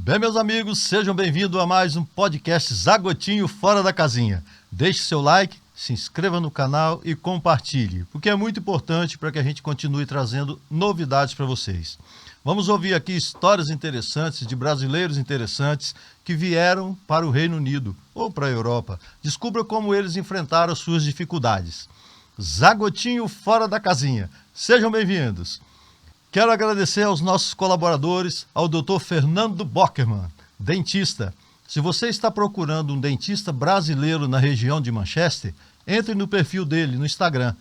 Bem, meus amigos, sejam bem-vindos a mais um podcast Zagotinho Fora da Casinha. Deixe seu like, se inscreva no canal e compartilhe, porque é muito importante para que a gente continue trazendo novidades para vocês. Vamos ouvir aqui histórias interessantes de brasileiros interessantes que vieram para o Reino Unido ou para a Europa. Descubra como eles enfrentaram suas dificuldades. Zagotinho Fora da Casinha. Sejam bem-vindos. Quero agradecer aos nossos colaboradores, ao Dr. Fernando Bockerman, dentista. Se você está procurando um dentista brasileiro na região de Manchester, entre no perfil dele no Instagram,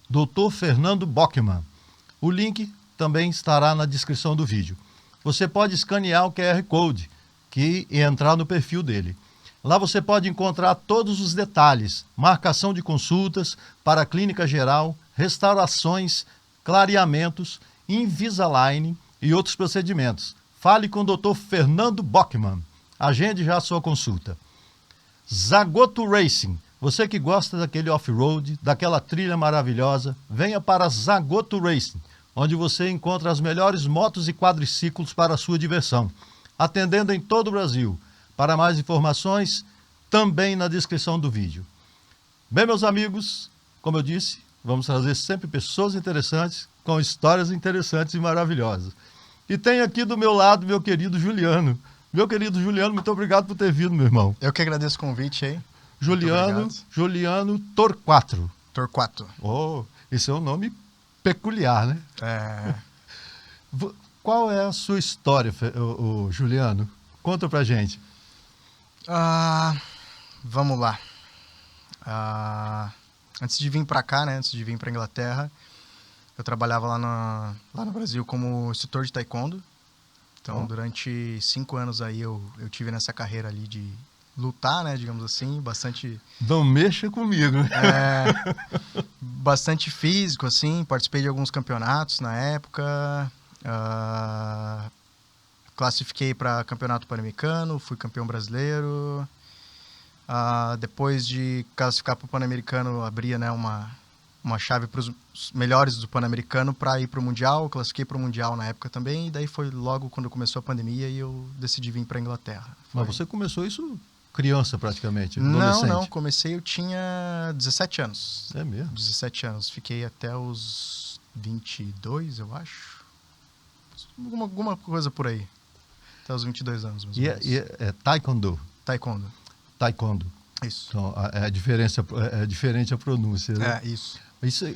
@Dr. Fernando Bockerman. O link também estará na descrição do vídeo. Você pode escanear o QR Code e entrar no perfil dele. Lá você pode encontrar todos os detalhes, marcação de consultas para a clínica geral, restaurações, clareamentos, Invisalign e outros procedimentos. Fale com o Dr. Fernando Bockerman. Agende já a sua consulta. Zagoto Racing. Você que gosta daquele off-road, daquela trilha maravilhosa, venha para Zagoto Racing, onde você encontra as melhores motos e quadriciclos para a sua diversão, atendendo em todo o Brasil. Para mais informações, também na descrição do vídeo. Bem, meus amigos, como eu disse, vamos trazer sempre pessoas interessantes, com histórias interessantes e maravilhosas. E tem aqui do meu lado meu querido Juliano. Meu querido Juliano, muito obrigado por ter vindo, meu irmão. Eu que agradeço o convite aí. Juliano Torquato. Torquato. Oh, esse é um nome peculiar, né? É... Qual é a sua história, Juliano? Conta pra gente. Vamos lá. Antes de vir para cá, né? Antes de vir para Inglaterra, eu trabalhava lá no Brasil como instrutor de taekwondo. Então, durante 5 anos aí eu tive nessa carreira ali de lutar, né? Digamos assim, bastante... Não mexa comigo. Bastante físico, assim. Participei de alguns campeonatos na época. Classifiquei para campeonato pan-americano, fui campeão brasileiro. Depois de classificar para o Pan-Americano, abria, né, uma chave para os melhores do Pan-Americano para ir para o Mundial. Classifiquei para o Mundial na época também, e daí foi logo quando começou a pandemia e eu decidi vir para a Inglaterra. Mas você começou isso criança praticamente? Não, comecei, eu tinha 17 anos. É mesmo? 17 anos, fiquei até os 22, eu acho. Alguma coisa por aí. Até os 22 anos, mais ou menos. E é taekwondo? Taekwondo. Isso. Então, é diferente a pronúncia, né? Isso.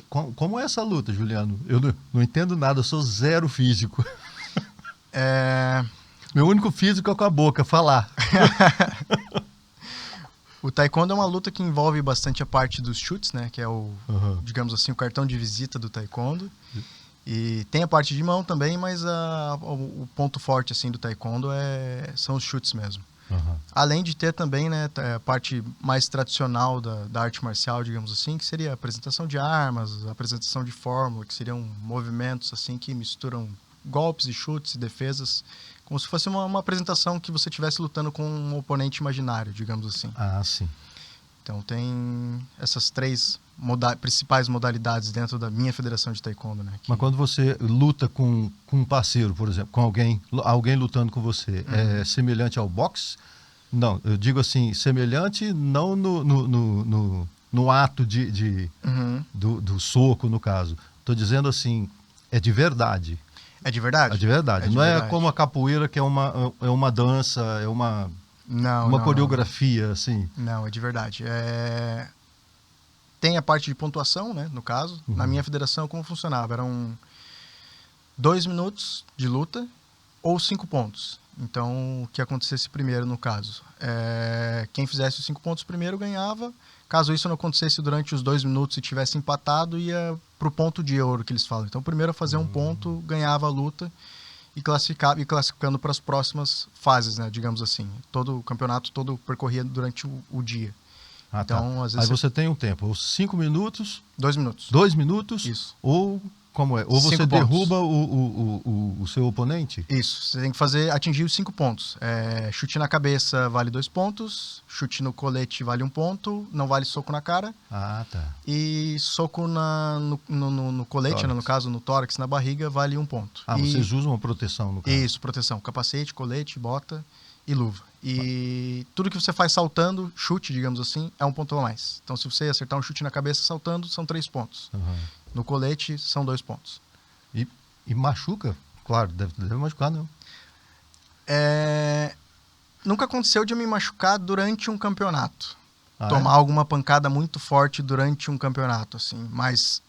Como é essa luta, Juliano? Eu não entendo nada, eu sou zero físico. Meu único físico é com a boca, falar. O taekwondo é uma luta que envolve bastante a parte dos chutes, né? Que é digamos assim, o cartão de visita do taekwondo. E tem a parte de mão também, mas o ponto forte assim do taekwondo são os chutes mesmo. Além de ter também, né, a parte mais tradicional da arte marcial, digamos assim, que seria a apresentação de armas, a apresentação de fórmula, que seriam movimentos assim que misturam golpes e chutes e defesas, como se fosse uma apresentação que você estivesse lutando com um oponente imaginário, digamos assim. Sim. Então tem essas 3 principais modalidades dentro da minha federação de taekwondo, né? Mas quando você luta com um parceiro, por exemplo, com alguém lutando com você, é semelhante ao boxe? Não, eu digo assim, semelhante não no ato do soco, no caso. Estou dizendo assim, é de verdade. É de verdade? É de verdade. Não verdade. É como a capoeira, que é uma dança, é uma coreografia, assim. Não, é de verdade. Tem a parte de pontuação, né, no caso. Na minha federação, como funcionava? Eram 2 minutos de luta ou 5 pontos. Então, o que acontecesse primeiro, no caso? Quem fizesse os 5 pontos primeiro ganhava. Caso isso não acontecesse durante os 2 minutos e tivesse empatado, ia para o ponto de ouro, que eles falam. Então, primeiro a fazer um ponto, ganhava a luta e classificando para as próximas fases, né, digamos assim. Todo o campeonato todo percorria durante o dia. Então, às vezes... Aí você tem um tempo, 5 minutos... 2 minutos. 2 minutos? Isso. Ou Como é? Ou você 5 derruba o seu oponente? Isso, você tem que atingir os 5 pontos. Chute na cabeça vale 2 pontos, chute no colete vale 1 ponto, não vale soco na cara. Ah, tá. E soco no colete, Tórax. né, no caso, no tórax, na barriga, vale 1 ponto. Ah, vocês usam uma proteção no caso? Isso, proteção. Capacete, colete, bota e luva. E tudo que você faz saltando, chute, digamos assim, é 1 ponto a mais. Então, se você acertar um chute na cabeça saltando, são 3 pontos. Uhum. No colete, são 2 pontos. E machuca? Claro, deve machucar, não. Nunca aconteceu de eu me machucar durante um campeonato. Tomar alguma pancada muito forte durante um campeonato, assim. Mas,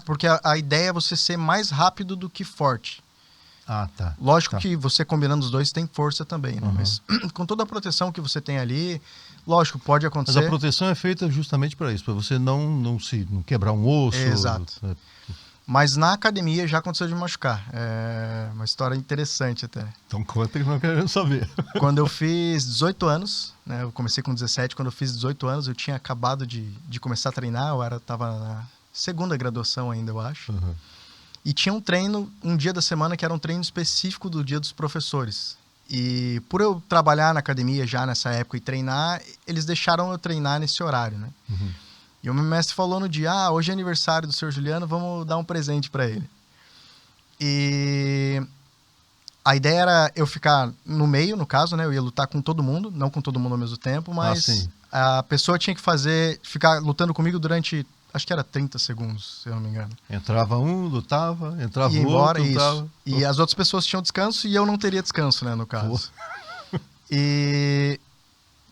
porque a ideia é você ser mais rápido do que forte. Ah, tá. Lógico que você combinando os dois tem força também, né? Uhum. Mas com toda a proteção que você tem ali, lógico, pode acontecer. Mas a proteção é feita justamente para isso, para você não quebrar um osso. Exato. Mas na academia já aconteceu de me machucar. É uma história interessante até. Então conta que não querendo saber. Quando eu fiz 18 anos, né? Eu comecei com 17, quando eu fiz 18 anos, eu tinha acabado de começar a treinar, estava na segunda graduação ainda, eu acho. Uhum. E tinha um treino, um dia da semana, que era um treino específico do dia dos professores. E por eu trabalhar na academia já nessa época e treinar, eles deixaram eu treinar nesse horário, né? Uhum. E o meu mestre falou no dia, hoje é aniversário do Sr. Juliano, vamos dar um presente para ele. E a ideia era eu ficar no meio, no caso, né? Eu ia lutar com todo mundo, não com todo mundo ao mesmo tempo, mas a pessoa tinha que ficar lutando comigo durante, acho que era 30 segundos, se eu não me engano. Entrava um, lutava, entrava Ia o embora, outro, isso. lutava. E as outras pessoas tinham descanso e eu não teria descanso, né, no caso. E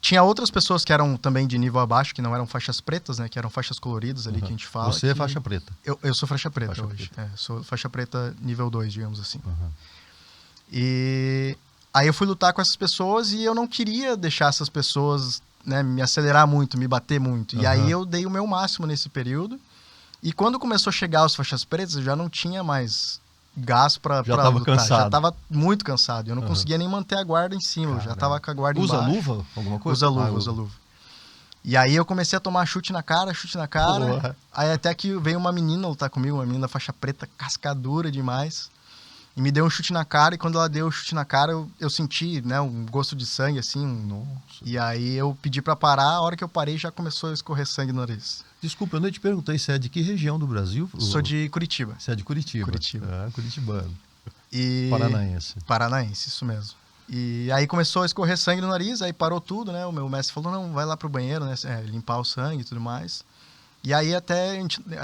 tinha outras pessoas que eram também de nível abaixo, que não eram faixas pretas, né, que eram faixas coloridas ali, que a gente fala. Você é faixa preta. Eu sou faixa preta Faixa hoje. preta. Sou faixa preta nível 2, digamos assim. Uhum. E aí eu fui lutar com essas pessoas e eu não queria deixar essas pessoas, né, me acelerar muito, me bater muito. E aí eu dei o meu máximo nesse período. E quando começou a chegar os faixas pretas, eu já não tinha mais gás pra tava lutar. cansado. Já tava muito cansado. Eu não conseguia nem manter a guarda em cima. Eu já tava com a guarda embaixo. Usa luva? Alguma coisa? Usa luva. E aí eu comecei a tomar chute na cara. Porra. Aí até que veio uma menina lutar comigo, uma menina faixa preta, cascadura demais. E me deu um chute na cara. E quando ela deu o chute na cara, eu senti, né, um gosto de sangue, assim. Nossa. E aí eu pedi pra parar. A hora que eu parei, já começou a escorrer sangue no nariz. Desculpa, eu não te perguntei se é de que região do Brasil? Sou de Curitiba. Você é de Curitiba. Curitiba. Curitibano. E... Paranaense, isso mesmo. E aí começou a escorrer sangue no nariz, aí parou tudo, né? O meu mestre falou, não, vai lá pro banheiro, né? Limpar o sangue e tudo mais. E aí até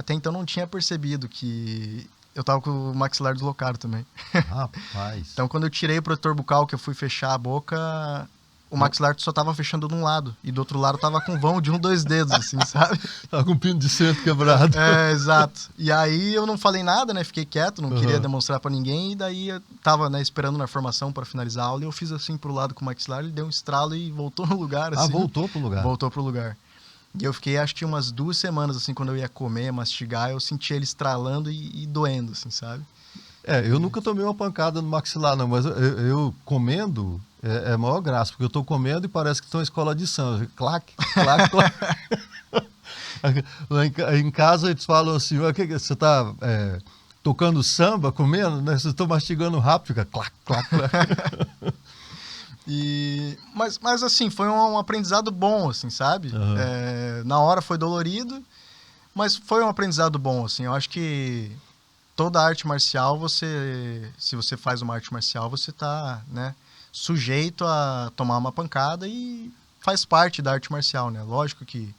então não tinha percebido que eu tava com o maxilar deslocado também. Rapaz. Então quando eu tirei o protetor bucal, que eu fui fechar a boca, o maxilar só tava fechando de um lado. E do outro lado tava com vão de 2 dedos, assim, sabe? Tava com um pino de centro quebrado. Exato. E aí eu não falei nada, né? Fiquei quieto, não queria demonstrar pra ninguém. E daí eu tava, né, esperando na formação pra finalizar a aula. E eu fiz assim pro lado com o maxilar, ele deu um estralo e voltou no lugar, assim. Voltou pro lugar. Voltou pro lugar. E eu fiquei, acho que umas 2 semanas, assim, quando eu ia comer, mastigar, eu senti ele estralando e doendo, assim, sabe? Eu nunca tomei uma pancada no maxilar, não, mas eu comendo é maior graça, porque eu tô comendo e parece que estão em escola de samba. Clac, clac, clac. Lá em casa eles falam assim, você tá tocando samba, comendo, né? Vocês estão mastigando rápido, fica clac, clac, clac. Mas assim, foi um aprendizado bom, assim, sabe? Na hora foi dolorido, mas foi um aprendizado bom, assim. Eu acho que toda arte marcial, se você faz uma arte marcial, você tá, né, sujeito a tomar uma pancada e faz parte da arte marcial, né? Lógico que,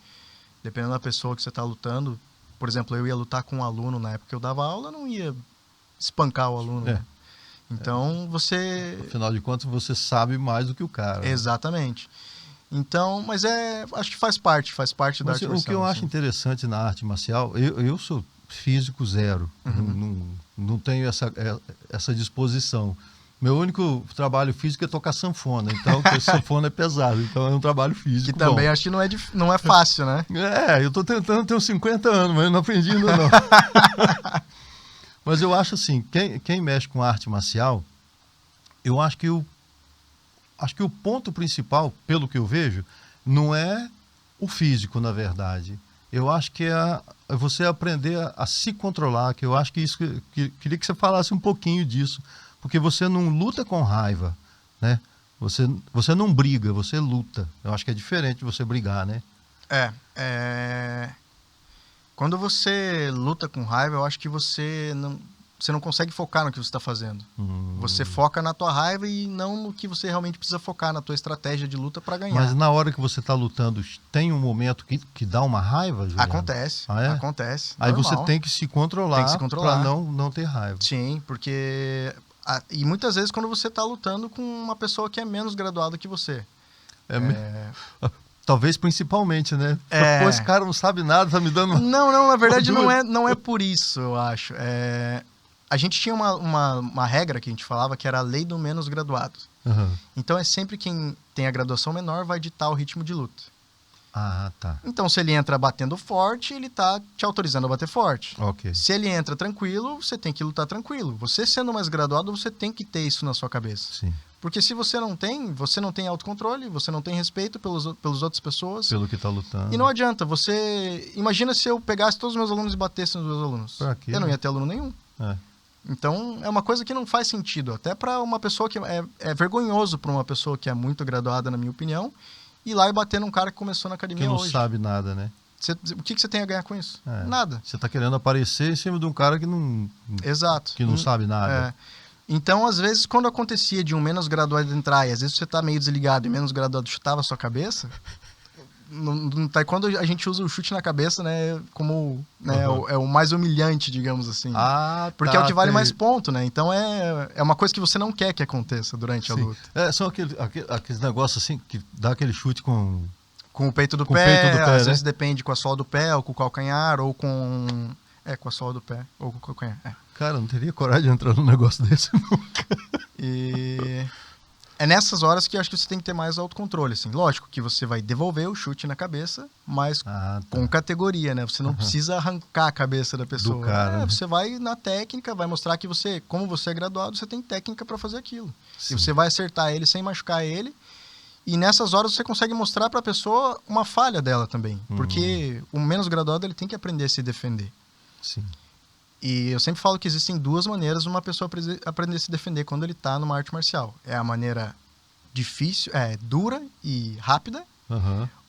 dependendo da pessoa que você tá lutando, por exemplo, eu ia lutar com um aluno na época que eu dava aula, eu não ia espancar o aluno, né? Então, Afinal de contas, você sabe mais do que o cara. Né? Exatamente. Então, mas acho que faz parte da arte marcial. O que eu acho interessante na arte marcial, eu sou físico zero, não tenho essa disposição. Meu único trabalho físico é tocar sanfona, então sanfona é pesado, então é um trabalho físico. Que também acho que não é fácil, né? Eu tô tentando, tenho 50 anos, mas não aprendi ainda não. Mas eu acho assim, quem mexe com arte marcial, eu acho que o ponto principal, pelo que eu vejo, não é o físico, na verdade. eu acho que é você aprender a se controlar, que eu acho que isso queria que você falasse um pouquinho disso, porque você não luta com raiva, né? Você não briga, você luta. Eu acho que é diferente de você brigar, né? Quando você luta com raiva, eu acho que você não consegue focar no que você está fazendo. Você foca na tua raiva e não no que você realmente precisa focar, na tua estratégia de luta para ganhar. Mas na hora que você está lutando, tem um momento que dá uma raiva, Juliano? Acontece, acontece. Aí normal. você tem que se controlar, para não ter raiva. Sim, porque... E muitas vezes quando você está lutando com uma pessoa que é menos graduada que você. Talvez principalmente, né? Pô, esse cara não sabe nada, tá me dando... Não, na verdade não é por isso, eu acho. A gente tinha uma regra que a gente falava que era a lei do menos graduado. Então é sempre quem tem a graduação menor vai ditar o ritmo de luta. Ah, tá. Então se ele entra batendo forte, ele tá te autorizando a bater forte. Ok. Se ele entra tranquilo, você tem que lutar tranquilo. Você sendo mais graduado, você tem que ter isso na sua cabeça. Sim. Porque se você não tem autocontrole, você não tem respeito pelas outras pessoas. Pelo que tá lutando. E não adianta, imagina se eu pegasse todos os meus alunos e batesse nos meus alunos. Pra quê, eu não né? ia ter aluno nenhum. Então, é uma coisa que não faz sentido. Até para uma pessoa que... É vergonhoso para uma pessoa que é muito graduada, na minha opinião, ir lá e bater num cara que começou na academia hoje. Que não sabe nada, né? O que você tem a ganhar com isso? Nada. Você tá querendo aparecer em cima de um cara que não... Exato. Que não sabe nada. Então, às vezes, quando acontecia de um menos graduado entrar, e às vezes você tá meio desligado e menos graduado chutava a sua cabeça... No taekwondo a gente usa o chute na cabeça, né, como é o mais humilhante, digamos assim. Porque é o que vale mais ponto, né? Então é uma coisa que você não quer que aconteça durante a luta. São aqueles negócios assim que dá aquele chute com o peito do com pé, o peito do pé, às né? vezes depende com a sola do pé, ou com o calcanhar, ou com a sola do pé, ou com o calcanhar. Cara, eu não teria coragem de entrar num negócio desse nunca. E é nessas horas que eu acho que você tem que ter mais autocontrole, assim. Lógico que você vai devolver o chute na cabeça, mas com categoria, né? Você não precisa arrancar a cabeça da pessoa. Do cara, né? Você vai na técnica, vai mostrar que como você é graduado, você tem técnica para fazer aquilo. Sim. E você vai acertar ele sem machucar ele. E nessas horas você consegue mostrar para a pessoa uma falha dela também. Porque o menos graduado ele tem que aprender a se defender. Sim. E eu sempre falo que existem duas maneiras de uma pessoa aprender a se defender quando ele está numa arte marcial. É a maneira difícil, dura e rápida,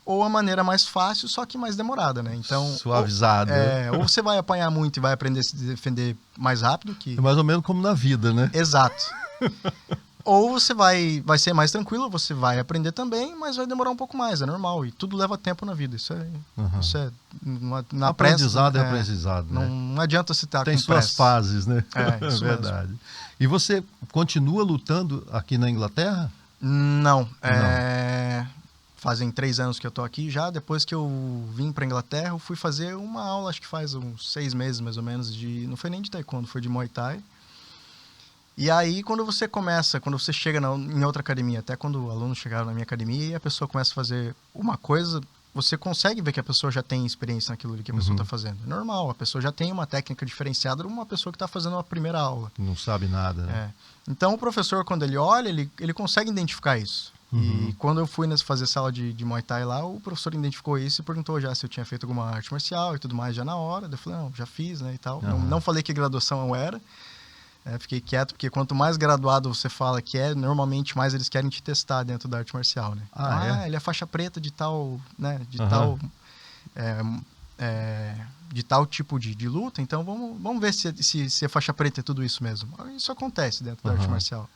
ou a maneira mais fácil, só que mais demorada, né? Então, suavizada. Ou você vai apanhar muito e vai aprender a se defender mais rápido. É mais ou menos como na vida, né? Exato. Ou você vai ser mais tranquilo, você vai aprender também, mas vai demorar um pouco mais, é normal. E tudo leva tempo na vida. Isso é na aprendizado é aprendizado. Não adianta você estar com Tem suas fases, né? É verdade. Mesmo. E você continua lutando aqui na Inglaterra? Não. Fazem 3 anos que eu tô aqui já. Depois que eu vim pra Inglaterra, eu fui fazer uma aula, acho que faz uns 6 meses mais ou menos, não foi nem de taekwondo, foi de Muay Thai. E aí, quando você chega em outra academia, até quando alunos chegaram na minha academia e a pessoa começa a fazer uma coisa, você consegue ver que a pessoa já tem experiência naquilo que a pessoa está fazendo. É normal, a pessoa já tem uma técnica diferenciada de uma pessoa que está fazendo a primeira aula. Não sabe nada, né? Então, o professor, quando ele olha, ele consegue identificar isso. E quando eu fui fazer essa aula de Muay Thai lá, o professor identificou isso e perguntou já se eu tinha feito alguma arte marcial e tudo mais já na hora. Eu falei, não, já fiz, né, e tal. Não falei que graduação eu era. Fiquei quieto, porque quanto mais graduado você fala que normalmente mais eles querem te testar dentro da arte marcial, né? Ele é faixa preta de tal, né? De tal tipo de luta, então vamos ver se a faixa preta é tudo isso mesmo. Isso acontece dentro da arte marcial.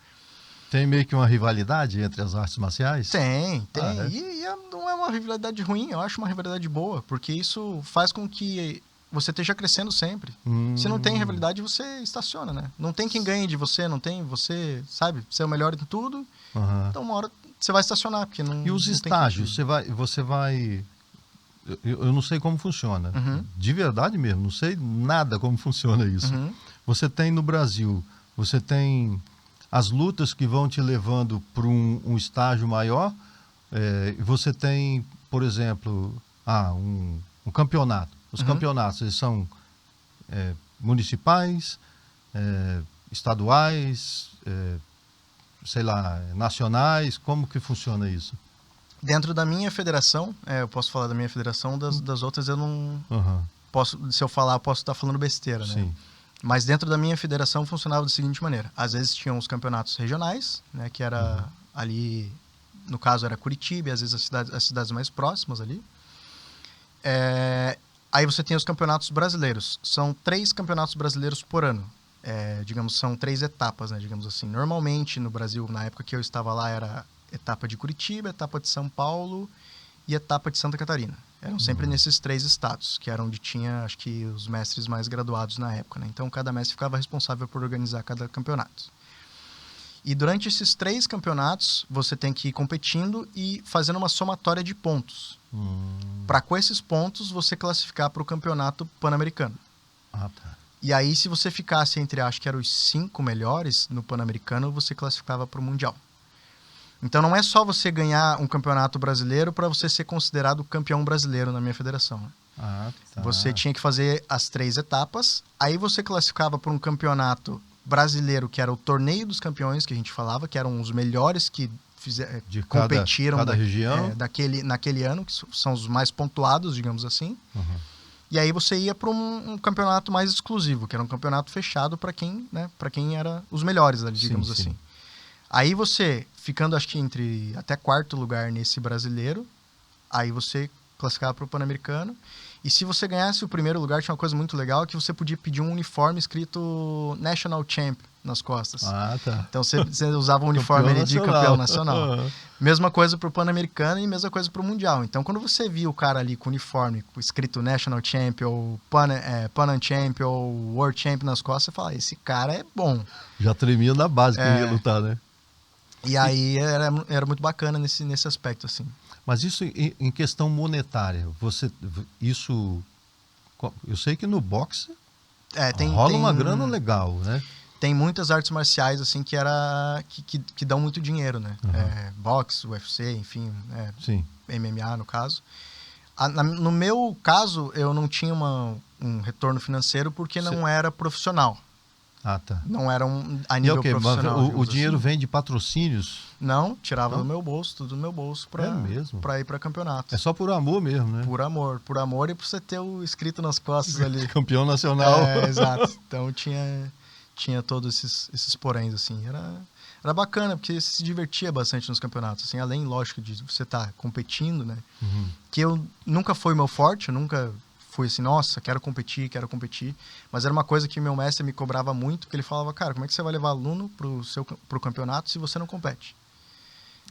Tem meio que uma rivalidade entre as artes marciais? Tem. E não é uma rivalidade ruim, eu acho uma rivalidade boa, porque isso faz com que você esteja crescendo sempre. Se não tem rivalidade, você estaciona, né? Não tem quem ganhe de você, não tem você, sabe? Você é o melhor em tudo, então uma hora você vai estacionar, porque não. E os estágios? Você vai... Eu não sei como funciona. De verdade mesmo, não sei nada como funciona isso. Você tem no Brasil, você tem as lutas que vão te levando para um estágio maior, você tem, por exemplo, um campeonato. Os campeonatos, eles são municipais, estaduais, sei lá, nacionais. Como que funciona isso? Dentro da minha federação, eu posso falar da minha federação, das outras eu não posso, se eu falar, eu posso estar falando besteira, né? Sim. Mas dentro da minha federação funcionava da seguinte maneira. Às vezes tinham os campeonatos regionais, né? Que era ali, no caso era Curitiba, e às vezes as cidades mais próximas ali. Aí você tem os campeonatos brasileiros. São 3 campeonatos brasileiros por ano. Digamos, são 3 etapas, né? Digamos assim. Normalmente no Brasil, na época que eu estava lá, era etapa de Curitiba, etapa de São Paulo e etapa de Santa Catarina. Eram sempre nesses 3 estados, que era onde tinha, acho que, os mestres mais graduados na época, né? Então, cada mestre ficava responsável por organizar cada campeonato. E durante esses 3 campeonatos, você tem que ir competindo e fazendo uma somatória de pontos. Para com esses pontos, você classificar para o campeonato pan-americano. Ah, tá. E aí, se você ficasse entre, acho que eram os 5 melhores no pan-americano, você classificava para o mundial. Então não é só você ganhar um campeonato brasileiro para você ser considerado campeão brasileiro na minha federação. Né? Ah, tá. Você tinha que fazer as 3 etapas, aí você classificava para um campeonato brasileiro, que era o torneio dos campeões, que a gente falava, que eram os melhores que competiram cada região. naquele ano, que são os mais pontuados, digamos assim. E aí você ia para um campeonato mais exclusivo, que era um campeonato fechado para quem, né, para quem era os melhores, digamos assim. Aí você, ficando acho que entre até 4º lugar nesse brasileiro, aí você classificava para o Pan-Americano. E se você ganhasse o 1º lugar, tinha uma coisa muito legal, que você podia pedir um uniforme escrito National Champ nas costas. Ah, tá. Então você usava um uniforme de campeão nacional. Mesma coisa para o Pan-Americano e mesma coisa para o Mundial. Então quando você via o cara ali com o uniforme escrito National Champ ou Pan Champ ou World Champ nas costas, você fala, esse cara é bom. Já tremia na base que ia lutar, né? E aí era muito bacana nesse aspecto, assim. Mas isso em questão monetária, isso... Eu sei que no boxe rola uma grana legal, né? Tem muitas artes marciais, assim, que dão muito dinheiro, né? Boxe, UFC, enfim, Sim. MMA, no caso. No meu caso, eu não tinha um retorno financeiro porque não era profissional. Ah, tá. Não era a nível profissional. Mas o dinheiro vem de patrocínios? Não, tirava do meu bolso, tudo do meu bolso pra ir pra campeonato. É só por amor mesmo, né? Por amor e pra você ter o escrito nas costas ali. Campeão nacional. Exato. Então tinha todos esses poréns, assim. Era bacana, porque você se divertia bastante nos campeonatos, assim, além, lógico, de você estar competindo, né? Que eu nunca foi meu forte, eu nunca fui assim, nossa, quero competir. Mas era uma coisa que meu mestre me cobrava muito, porque ele falava, cara, como é que você vai levar aluno pro campeonato se você não compete?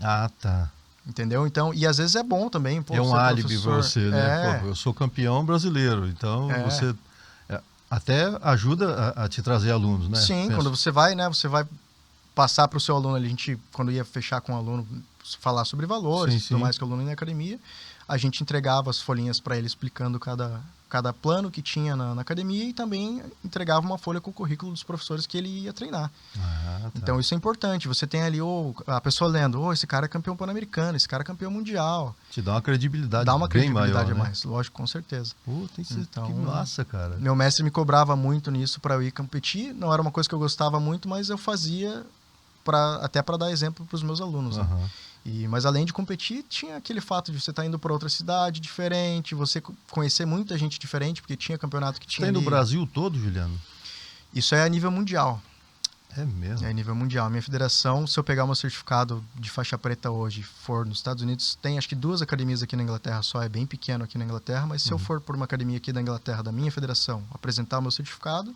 Ah, tá. Entendeu? Então, e às vezes é bom também. Pô, é um álibi para você, né? Pô, eu sou campeão brasileiro, então você até ajuda a te trazer alunos, né? Sim, quando você vai, né? Você vai passar para o seu aluno, a gente, quando ia fechar com o aluno, falar sobre valores e tudo mais que o aluno ia na academia, a gente entregava as folhinhas para ele explicando cada plano que tinha na academia e também entregava uma folha com o currículo dos professores que ele ia treinar. Ah, tá. Então isso é importante. Você tem ali a pessoa lendo, esse cara é campeão pan-americano, esse cara é campeão mundial. Te dá uma credibilidade bem maior. Dá uma credibilidade a né? mais, lógico, com certeza. Tem que ser, que massa, cara. Meu mestre me cobrava muito nisso para eu ir competir. Não era uma coisa que eu gostava muito, mas eu fazia até para dar exemplo para os meus alunos. Né? Mas além de competir, tinha aquele fato de você estar indo para outra cidade diferente, você conhecer muita gente diferente, porque tinha campeonato que tinha Tem no Brasil todo, Juliano? Isso é a nível mundial. É mesmo? É a nível mundial. A minha federação, se eu pegar o meu certificado de faixa preta hoje, for nos Estados Unidos, tem acho que 2 academias aqui na Inglaterra só, é bem pequeno aqui na Inglaterra, mas se eu for por uma academia aqui da Inglaterra, da minha federação, apresentar o meu certificado,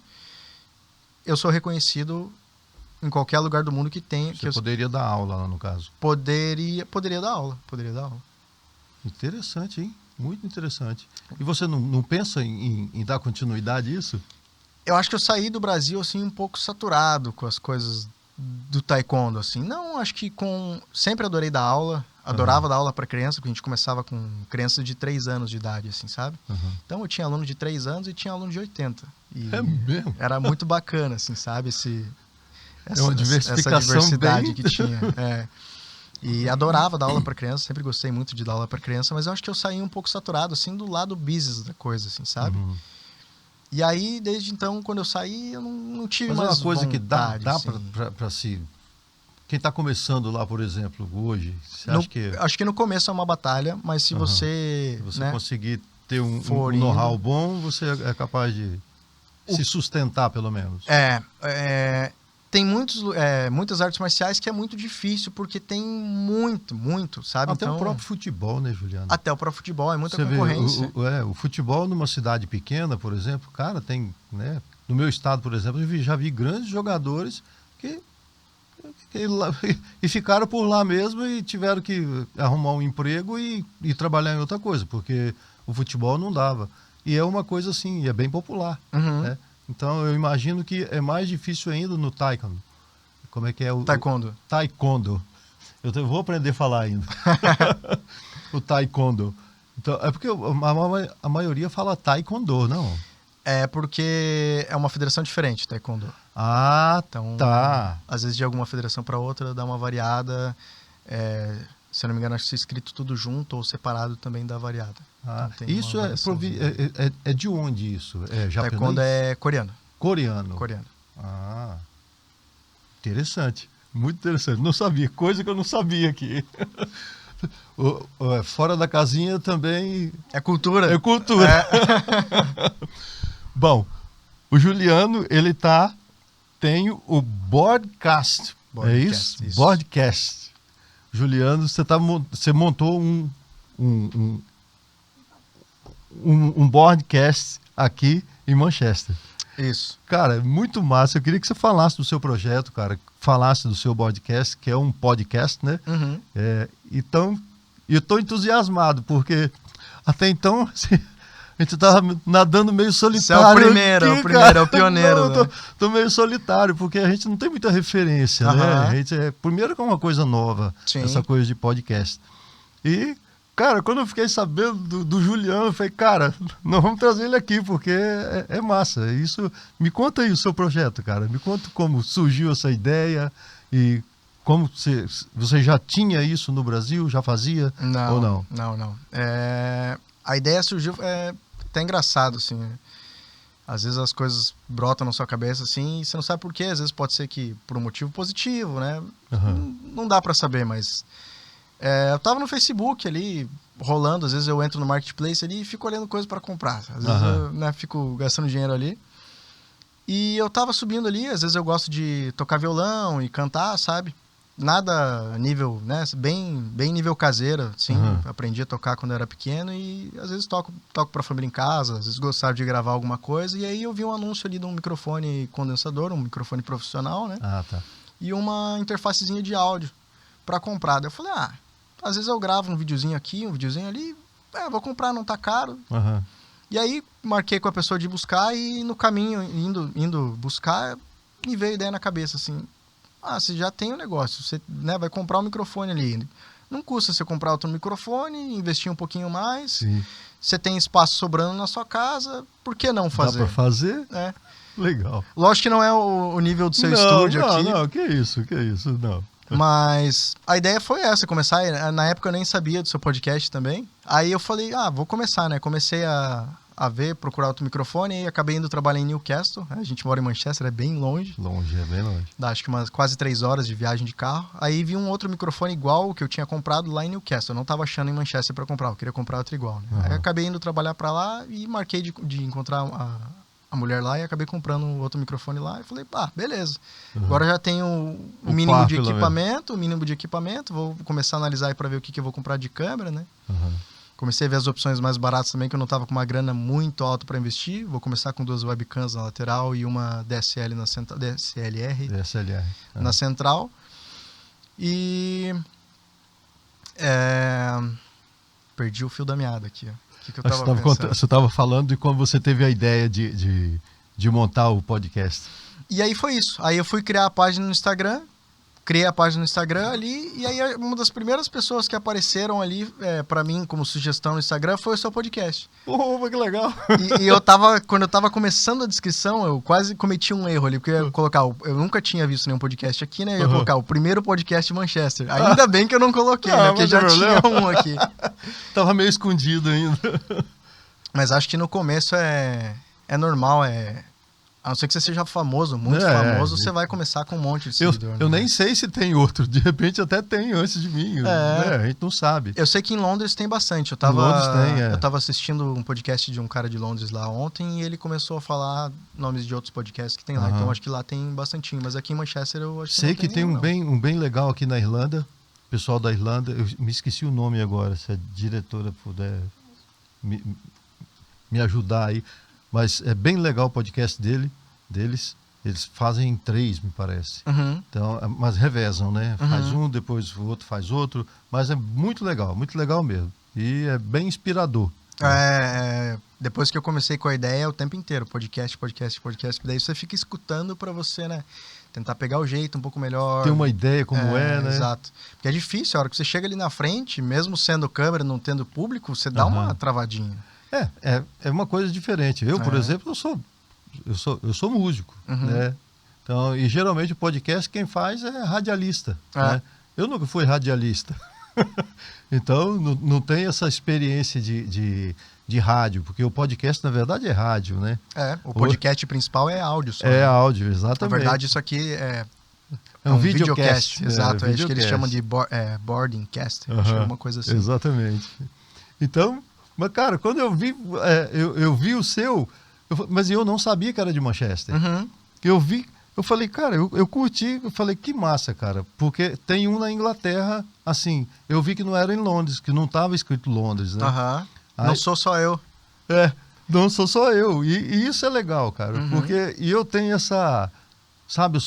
eu sou reconhecido em qualquer lugar do mundo que tenha. Você poderia dar aula lá, no caso? Poderia dar aula. Interessante, hein? Muito interessante. E você não pensa em dar continuidade a isso? Eu acho que eu saí do Brasil, assim, um pouco saturado com as coisas do taekwondo, assim. Não, acho que sempre adorei dar aula, adorava dar aula para criança, porque a gente começava com crianças de 3 anos de idade, assim, sabe? Então eu tinha aluno de 3 anos e tinha aluno de 80. E é mesmo? Era muito bacana, assim, sabe? Uma diversificação essa diversidade que tinha. E adorava dar aula para criança, sempre gostei muito de dar aula para criança, mas eu acho que eu saí um pouco saturado, assim, do lado business da coisa, assim, sabe? E aí, desde então, quando eu saí, eu não tive mais uma coisa vontade, que dá assim. para se... quem está começando lá, por exemplo, hoje, você acha que... Acho que no começo é uma batalha, mas se você... Se você né, conseguir ter um for know-how indo, bom, você é capaz de se sustentar, pelo menos. tem muitas artes marciais que é muito difícil, porque tem muito, sabe? Até então, o próprio futebol, né, Juliano? até o próprio futebol, é muita Você concorrência. vê, o futebol numa cidade pequena, por exemplo, cara, tem, né? No meu estado, por exemplo, eu já vi grandes jogadores que ficaram por lá mesmo e tiveram que arrumar um emprego e trabalhar em outra coisa, porque o futebol não dava. E é uma coisa assim, é bem popular. Uhum. Né? Então eu imagino que é mais difícil ainda no taekwondo. Como é que é o Taekwondo. Taekwondo. Eu vou aprender a falar ainda. O taekwondo. Então, é porque a maioria fala taekwondo, não? É porque é uma federação diferente, Taekwondo. Ah, Então, tá. às vezes de alguma federação para outra dá uma variada. Se eu não me engano, acho que é escrito tudo junto ou separado também dá variada. Ah, então, tem isso uma é variaçãozinha. de onde isso? É japonês? Taekwondo é coreano. Coreano. Ah, interessante. Muito interessante. Não sabia. Coisa que eu não sabia aqui. Fora da casinha também... É cultura. É cultura. Bom, o Juliano, ele tem o Boardcast. É isso? Boardcast. Juliano, você montou um Boardcast aqui em Manchester. Isso. Cara, muito massa. Eu queria que você falasse do seu projeto, cara. Falasse do seu Boardcast, que é um podcast, né? Uhum. Então, eu tô entusiasmado, porque até então... Assim, a gente tava nadando meio solitário. Você é o primeiro, é o pioneiro. Não, tô meio solitário, porque a gente não tem muita referência, né? A gente primeiro que é uma coisa nova, Sim. essa coisa de podcast. E, cara, quando eu fiquei sabendo do Juliano, eu falei, cara, nós vamos trazer ele aqui, porque é massa. Isso, me conta aí o seu projeto, cara. Me conta como surgiu essa ideia e como você já tinha isso no Brasil, já fazia ou não? Não. A ideia surgiu, até engraçado, assim, né? Às vezes as coisas brotam na sua cabeça, assim, e você não sabe por quê. Às vezes pode ser que por um motivo positivo, né? Uhum. Não dá pra saber, mas... eu tava no Facebook ali, rolando. Às vezes eu entro no Marketplace ali e fico olhando coisa pra comprar. Às vezes eu fico gastando dinheiro ali. E eu tava subindo ali, às vezes eu gosto de tocar violão e cantar, sabe? Nada nível, né? Bem nível caseiro, assim. Aprendi a tocar quando eu era pequeno e às vezes toco pra família em casa, às vezes gostava de gravar alguma coisa. E aí eu vi um anúncio ali de um microfone condensador, um microfone profissional, né? Ah, tá. E uma interfacezinha de áudio pra comprar. Daí eu falei, às vezes eu gravo um videozinho aqui, um videozinho ali, vou comprar, não tá caro. Uhum. E aí marquei com a pessoa de buscar e no caminho, indo buscar, me veio a ideia na cabeça, assim... você já tem o negócio, você, né, vai comprar um microfone ali. Não custa você comprar outro microfone, investir um pouquinho mais. Sim. Você tem espaço sobrando na sua casa, por que não fazer? Dá pra fazer? É. Legal. Lógico que não é o nível do seu estúdio aqui. Não, que isso, não. Mas a ideia foi essa, começar. Na época eu nem sabia do seu podcast também. Aí eu falei, vou começar, né? Comecei a procurar outro microfone e acabei indo trabalhar em Newcastle. A gente mora em Manchester, é bem longe. É bem longe. Dá acho que quase 3 horas de viagem de carro. Aí vi um outro microfone igual que eu tinha comprado lá em Newcastle. Eu não estava achando em Manchester para comprar, eu queria comprar outro igual. Né? Aí acabei indo trabalhar para lá e marquei de encontrar a mulher lá e acabei comprando outro microfone lá. E falei, beleza. Agora já tenho o mínimo de equipamento. Vou começar a analisar aí para ver o que eu vou comprar de câmera, né? Comecei a ver as opções mais baratas também, que eu não estava com uma grana muito alta para investir. Vou começar com 2 webcams na lateral e uma DSLR na central. E... perdi o fio da meada aqui. O que eu tava pensando? Você estava falando de quando você teve a ideia de montar o podcast. E aí foi isso. Aí eu fui criar a página no Instagram. Criei a página no Instagram ali, e aí uma das primeiras pessoas que apareceram ali pra mim como sugestão no Instagram foi o seu podcast. Que legal! E quando eu tava começando a descrição, eu quase cometi um erro ali, porque eu ia colocar, eu nunca tinha visto nenhum podcast aqui, né? Eu ia colocar o primeiro podcast de Manchester. Ainda bem que eu não coloquei, né? Porque já tinha um aqui. Tava meio escondido ainda. Mas acho que no começo é normal, A não ser que você seja famoso, muito famoso, você vai começar com um monte de seguidor. Eu nem sei se tem outro. De repente até tem antes de mim. A gente não sabe. Eu sei que em Londres tem bastante. Eu tava assistindo um podcast de um cara de Londres lá ontem e ele começou a falar nomes de outros podcasts que tem lá. Então acho que lá tem bastantinho. Mas aqui em Manchester eu acho que sei não tem que tem um bem legal aqui na Irlanda. Pessoal da Irlanda, eu me esqueci o nome agora. Se a diretora puder me ajudar aí. Mas é bem legal o podcast deles. Eles fazem 3, me parece. Então, mas revezam, né? Faz um, depois o outro faz outro. Mas é muito legal mesmo. E é bem inspirador. Depois que eu comecei com a ideia, o tempo inteiro. Podcast. Daí você fica escutando pra você, né? Tentar pegar o jeito um pouco melhor. Ter uma ideia como né? Exato. Porque é difícil, a hora que você chega ali na frente, mesmo sendo câmera, não tendo público, você dá uma travadinha. É uma coisa diferente. Eu, por exemplo, eu sou músico, né? Então, e geralmente o podcast quem faz é radialista. Né? Eu nunca fui radialista. Então, não tem essa experiência de rádio, porque o podcast, na verdade, é rádio, né? O podcast principal é áudio só. Áudio, exatamente. Na verdade, isso aqui é um videocast. Exato, é isso que eles chamam de boarding cast, uma coisa assim. Exatamente. Então, mas cara, quando eu vi, eu vi o seu, mas eu não sabia que era de Manchester. Eu vi, eu falei, cara, eu curti, eu falei, que massa, cara, porque tem um na Inglaterra, assim, eu vi que não era em Londres, que não estava escrito Londres, né? Não sou só eu. Não sou só eu, e isso é legal, cara, porque eu tenho essa, sabe,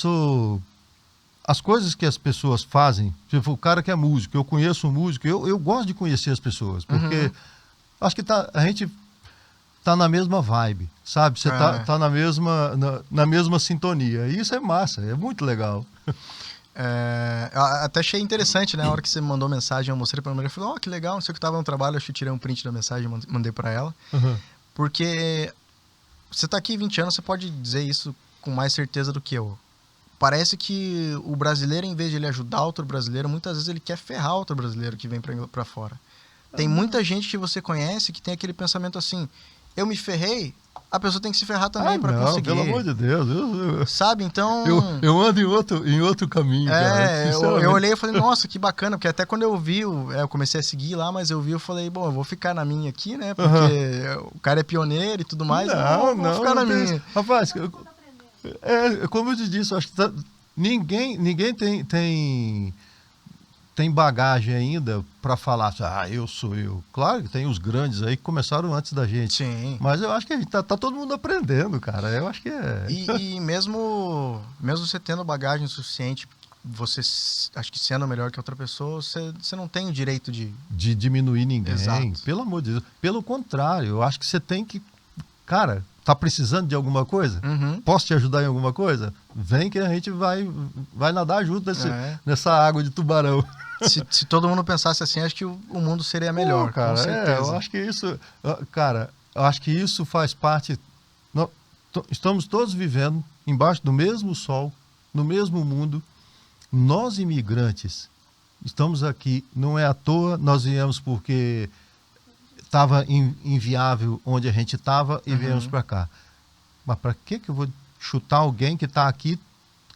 as coisas que as pessoas fazem, tipo, o cara que é músico, eu conheço um músico, eu gosto de conhecer as pessoas, porque acho que a gente tá na mesma vibe, sabe? Você tá na mesma sintonia. E isso é massa, é muito legal. Até achei interessante, né? A hora que você me mandou mensagem, eu mostrei pra ela e falei, que legal, não sei o que tava no trabalho, eu tirei um print da mensagem e mandei pra ela. Porque você tá aqui 20 anos, você pode dizer isso com mais certeza do que eu. Parece que o brasileiro, em vez de ele ajudar outro brasileiro, muitas vezes ele quer ferrar outro brasileiro que vem pra fora. Tem muita gente que você conhece que tem aquele pensamento assim, eu me ferrei, a pessoa tem que se ferrar também pra conseguir. Pelo amor de Deus. Sabe, então... Eu ando em outro caminho, cara. Eu olhei e falei, nossa, que bacana, porque até quando eu vi, eu comecei a seguir lá, mas eu falei, bom, eu vou ficar na minha aqui, né, porque o cara é pioneiro e tudo mais, eu vou ficar na minha. Rapaz, como eu te disse, eu acho que ninguém tem bagagem ainda para falar, eu sou eu. Claro que tem os grandes aí que começaram antes da gente. Sim. Mas eu acho que a gente tá todo mundo aprendendo, cara. Eu acho que é. E mesmo você tendo bagagem suficiente, você, acho que sendo melhor que outra pessoa, você não tem o direito de diminuir ninguém. Exato. Pelo amor de Deus. Pelo contrário, eu acho que você tem que. Cara, tá precisando de alguma coisa? Posso te ajudar em alguma coisa? Vem que a gente vai nadar junto nessa água de tubarão. Se todo mundo pensasse assim, acho que o mundo seria melhor, cara, com certeza. Eu acho que isso, cara, eu acho que isso faz parte. Estamos todos vivendo embaixo do mesmo sol, no mesmo mundo. Nós imigrantes estamos aqui, não é à toa, nós viemos porque estava inviável onde a gente estava e viemos para cá. Mas para que eu vou chutar alguém que está aqui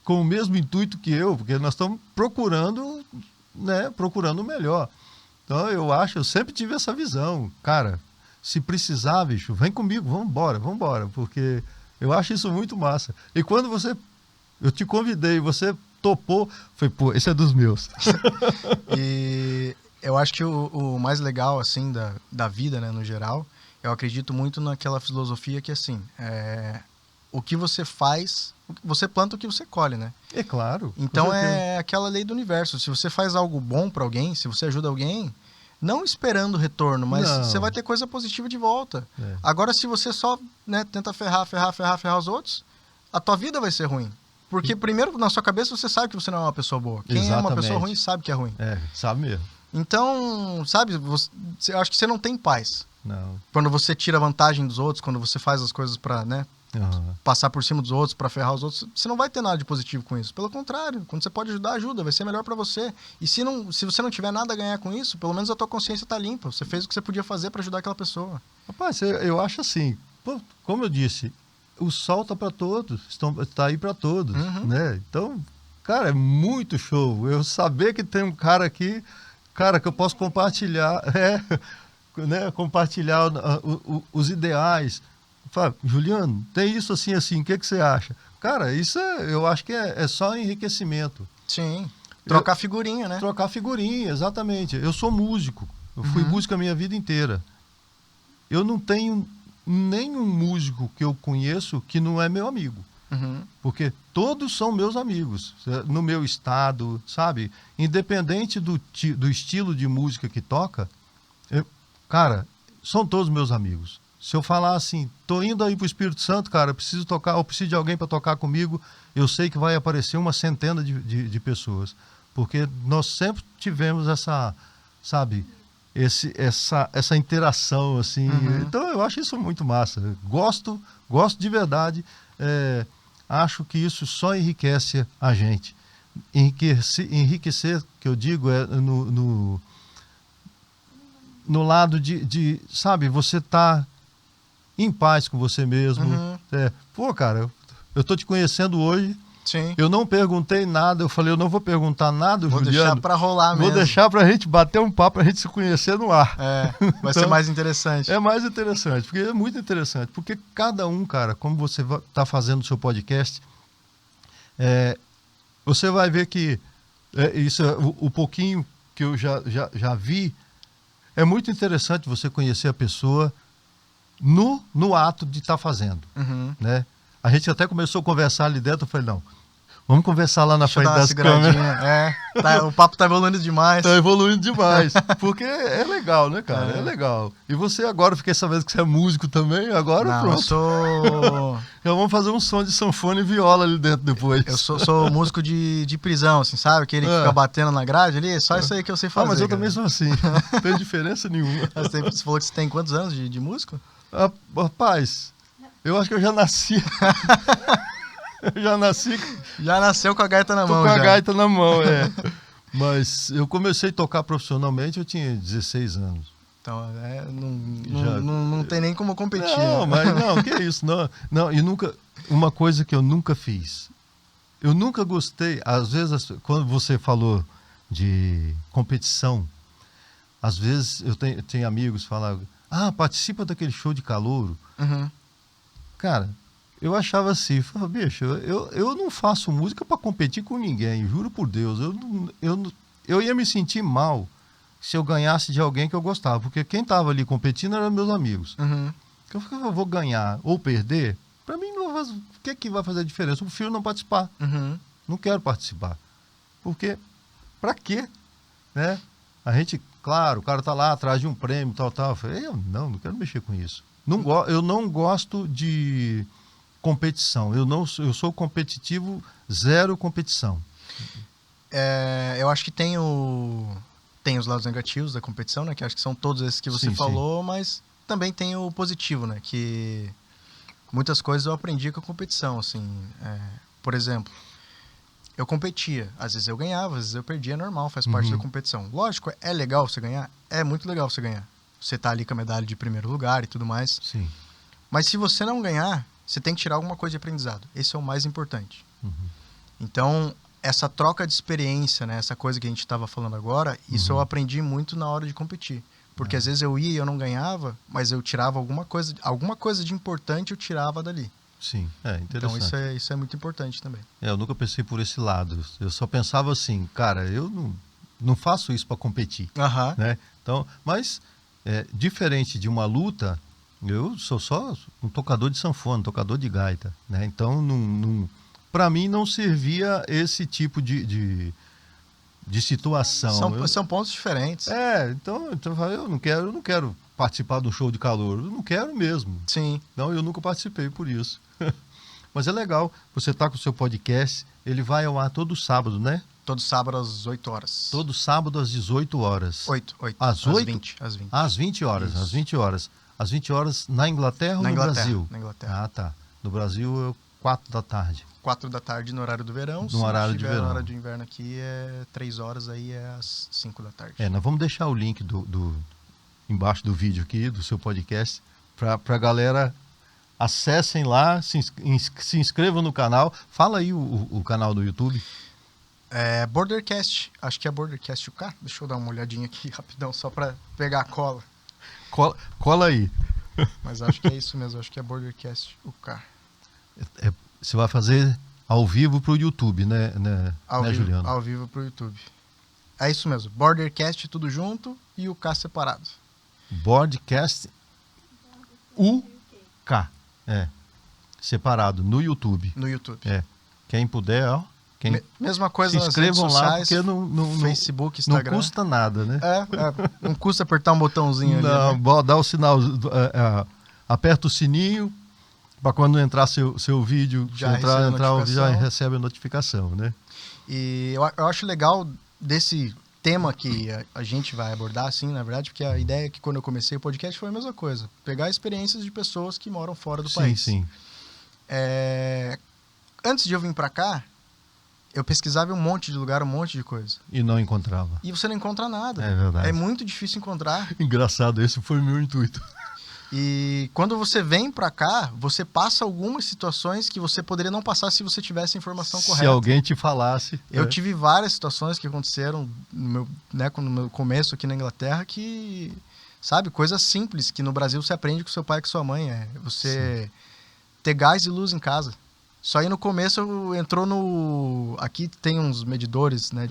com o mesmo intuito que eu? Porque nós estamos procurando o melhor. Então eu sempre tive essa visão. Cara, se precisar, bicho, vem comigo, vamos embora, porque eu acho isso muito massa. E quando eu te convidei, você topou, foi, esse é dos meus. E eu acho que o mais legal, assim, da vida, né, no geral, eu acredito muito naquela filosofia que, assim, o que você faz, você planta o que você colhe, né? É claro. Então é aquela lei do universo. Se você faz algo bom para alguém, se você ajuda alguém, não esperando retorno, mas você vai ter coisa positiva de volta. Agora, se você só tenta ferrar os outros, a tua vida vai ser ruim. Porque primeiro, na sua cabeça, você sabe que você não é uma pessoa boa. Quem é uma pessoa ruim sabe que é ruim. Sabe mesmo. Então, sabe, eu acho que você não tem paz. Não. Quando você tira vantagem dos outros, quando você faz as coisas pra, passar por cima dos outros, pra ferrar os outros, você não vai ter nada de positivo com isso. Pelo contrário, quando você pode ajudar, ajuda, vai ser melhor pra você. E se você não tiver nada a ganhar com isso, pelo menos a tua consciência tá limpa. Você fez o que você podia fazer pra ajudar aquela pessoa. Rapaz, eu acho assim, como eu disse, o sol tá para todos, tá aí para todos, né? Então, cara, é muito show. Eu saber que tem um cara aqui, cara, que eu posso compartilhar, né? Compartilhar os ideais. Fala, Juliano, tem isso assim, assim, o que você acha? Cara, isso eu acho que é só enriquecimento. Sim. Trocar figurinha, né? Trocar figurinha, exatamente. Eu sou músico. Eu fui músico a minha vida inteira. Eu não tenho nenhum músico que eu conheço que não é meu amigo. Porque todos são meus amigos. No meu estado, sabe? Independente do estilo de música que toca, cara, são todos meus amigos. Se eu falar assim, tô indo aí pro Espírito Santo, cara, preciso tocar, ou preciso de alguém para tocar comigo, eu sei que vai aparecer uma centena de pessoas. Porque nós sempre tivemos essa, sabe, essa interação, assim. Então eu acho isso muito massa. Gosto de verdade. Acho que isso só enriquece a gente. Enriquecer, que eu digo, é no lado sabe, você tá em paz com você mesmo. Pô, cara, eu tô te conhecendo hoje. Sim. Eu não perguntei nada, eu falei, eu não vou perguntar nada, Juliano. Vou deixar pra rolar mesmo. Vou deixar pra gente bater um papo, pra gente se conhecer no ar. Vai ser mais interessante. É mais interessante, porque é muito interessante. Porque cada um, cara, como você tá fazendo o seu podcast, você vai ver que isso, o pouquinho que eu já vi, é muito interessante você conhecer a pessoa no ato de estar fazendo, né? A gente até começou a conversar ali dentro, eu falei, não, vamos conversar lá na frente das câmeras. O papo tá evoluindo demais. Tá evoluindo demais, porque é legal, né, cara? É legal. E você agora, fiquei sabendo que você é músico também, agora pronto. Eu sou... Já vamos fazer um som de sanfona e viola ali dentro depois. Eu sou músico de prisão, assim, sabe? Aquele que fica batendo na grade ali, só isso aí que eu sei fazer. Mas eu também sou assim, não tem diferença nenhuma. Você falou que você tem quantos anos de músico? Rapaz, eu acho que eu já nasci. Já nasceu com a gaita na mão. Com a gaita na mão, Mas eu comecei a tocar profissionalmente, eu tinha 16 anos. Então, não tem nem como competir. Não, né? mas não, que isso, não. E nunca, uma coisa que eu nunca fiz. Eu nunca gostei, às vezes, quando você falou de competição, às vezes eu tenho amigos que falam, participa daquele show de calouro. Cara, eu achava assim, bicho, eu não faço música para competir com ninguém, juro por Deus. Eu ia me sentir mal se eu ganhasse de alguém que eu gostava, porque quem estava ali competindo eram meus amigos. Eu vou ganhar ou perder, para mim, o que vai fazer a diferença? Eu prefiro não participar. Não quero participar. Porque, para quê? Né? A gente, claro, o cara tá lá atrás de um prêmio, tal. Eu falei, eu não quero mexer com isso. Eu não gosto de competição. Eu sou competitivo, zero competição. Eu acho que tem os lados negativos da competição, né? Que acho que são todos esses que você falou, mas também tem o positivo, né? Que muitas coisas eu aprendi com a competição, assim. Por exemplo, eu competia. Às vezes eu ganhava, às vezes eu perdia, é normal, faz parte da competição. Lógico, é legal você ganhar? É muito legal você ganhar. Você tá ali com a medalha de primeiro lugar e tudo mais. Sim. Mas se você não ganhar, você tem que tirar alguma coisa de aprendizado. Esse é o mais importante. Então, essa troca de experiência, né, essa coisa que a gente estava falando agora, isso eu aprendi muito na hora de competir. Porque às vezes eu ia e eu não ganhava, mas eu tirava alguma coisa de importante eu tirava dali. Sim, interessante. Então isso é muito importante também. Eu nunca pensei por esse lado. Eu só pensava assim, cara, eu não faço isso para competir. Né? Então, mas, diferente de uma luta, eu sou só um tocador de sanfona, um tocador de gaita. Né? Então, para mim não servia esse tipo de situação. São pontos diferentes. Então eu não quero participar do show de calor. Eu não quero mesmo. Sim. Então eu nunca participei por isso. Mas é legal, você tá com o seu podcast, ele vai ao ar todo sábado, né? Todo sábado às 8 horas. Todo sábado às 18 horas. 8. Às 8? 20. Às 20 horas, às 20 horas. Às 20 horas na Inglaterra ou no Brasil? Na Inglaterra. Tá. No Brasil é 4 da tarde. 4 da tarde no horário do verão. No horário de verão. Na hora de inverno aqui é 3 horas, aí é às 5 da tarde. Nós vamos deixar o link embaixo do vídeo aqui, do seu podcast, pra galera acessem lá, se inscrevam no canal. Fala aí o canal do YouTube. É Bordercast, acho que é Bordercast UK. Deixa eu dar uma olhadinha aqui rapidão, só pra pegar a cola. Cola aí. Mas acho que é isso mesmo, acho que é Bordercast UK. Você vai fazer ao vivo pro YouTube, né Juliano? Ao vivo pro YouTube. É isso mesmo, Bordercast tudo junto e o K separado. Bordercast UK. Separado, no YouTube. No YouTube. Quem puder, ó. Mesma coisa se inscrevam nas redes lá, sociais, porque não, Facebook, Instagram. Não custa nada, né? Não custa apertar um botãozinho ali. Né? Dá o sinal, aperta o sininho, para quando entrar seu vídeo, entrar o vídeo, já recebe a notificação, né? E eu acho legal desse tema que a gente vai abordar, assim, na verdade, porque a ideia é que quando eu comecei o podcast foi a mesma coisa. Pegar experiências de pessoas que moram fora do país. Sim. Antes de eu vir para cá, eu pesquisava um monte de lugar, um monte de coisa. E não encontrava. E você não encontra nada. É verdade. É muito difícil encontrar. Engraçado, esse foi o meu intuito. E quando você vem pra cá, você passa algumas situações que você poderia não passar se você tivesse a informação correta. Se alguém te falasse. Eu tive várias situações que aconteceram no meu começo aqui na Inglaterra que, sabe, coisas simples que no Brasil você aprende com seu pai e com sua mãe. Você ter gás e luz em casa. Só aí no começo entrou no... Aqui tem uns medidores, né?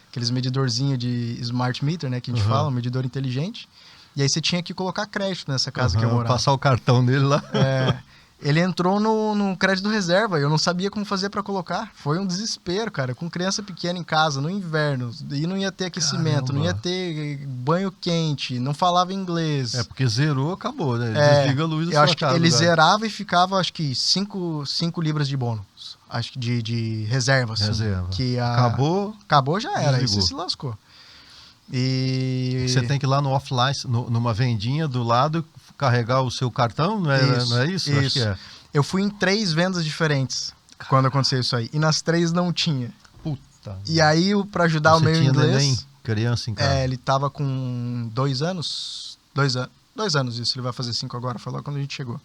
Aqueles medidorzinhos de smart meter, né? Que a gente fala, um medidor inteligente. E aí você tinha que colocar crédito nessa casa que eu morava. Passar o cartão dele lá. Ele entrou no crédito reserva e eu não sabia como fazer para colocar. Foi um desespero, cara. Com criança pequena em casa, no inverno. E não ia ter aquecimento, Caramba. não ia ter banho quente, não falava inglês. Porque zerou, acabou, né? Desliga a luz da eu sua acho casa. Que ele zerava e ficava, acho que 5 libras de bônus. Acho que de reserva. Assim, reserva. Que Acabou, já era. Desligou. Isso se lascou. E você tem que ir lá no offline, numa vendinha do lado, carregar o seu cartão, não é isso? Acho que é. Eu fui em 3 vendas diferentes quando aconteceu isso aí. E nas 3 não tinha. Puta. E aí, pra ajudar o meu inglês... Neném, criança em casa. Ele tava com 2 anos. 2 anos isso, ele vai fazer 5 agora, foi lá quando a gente chegou.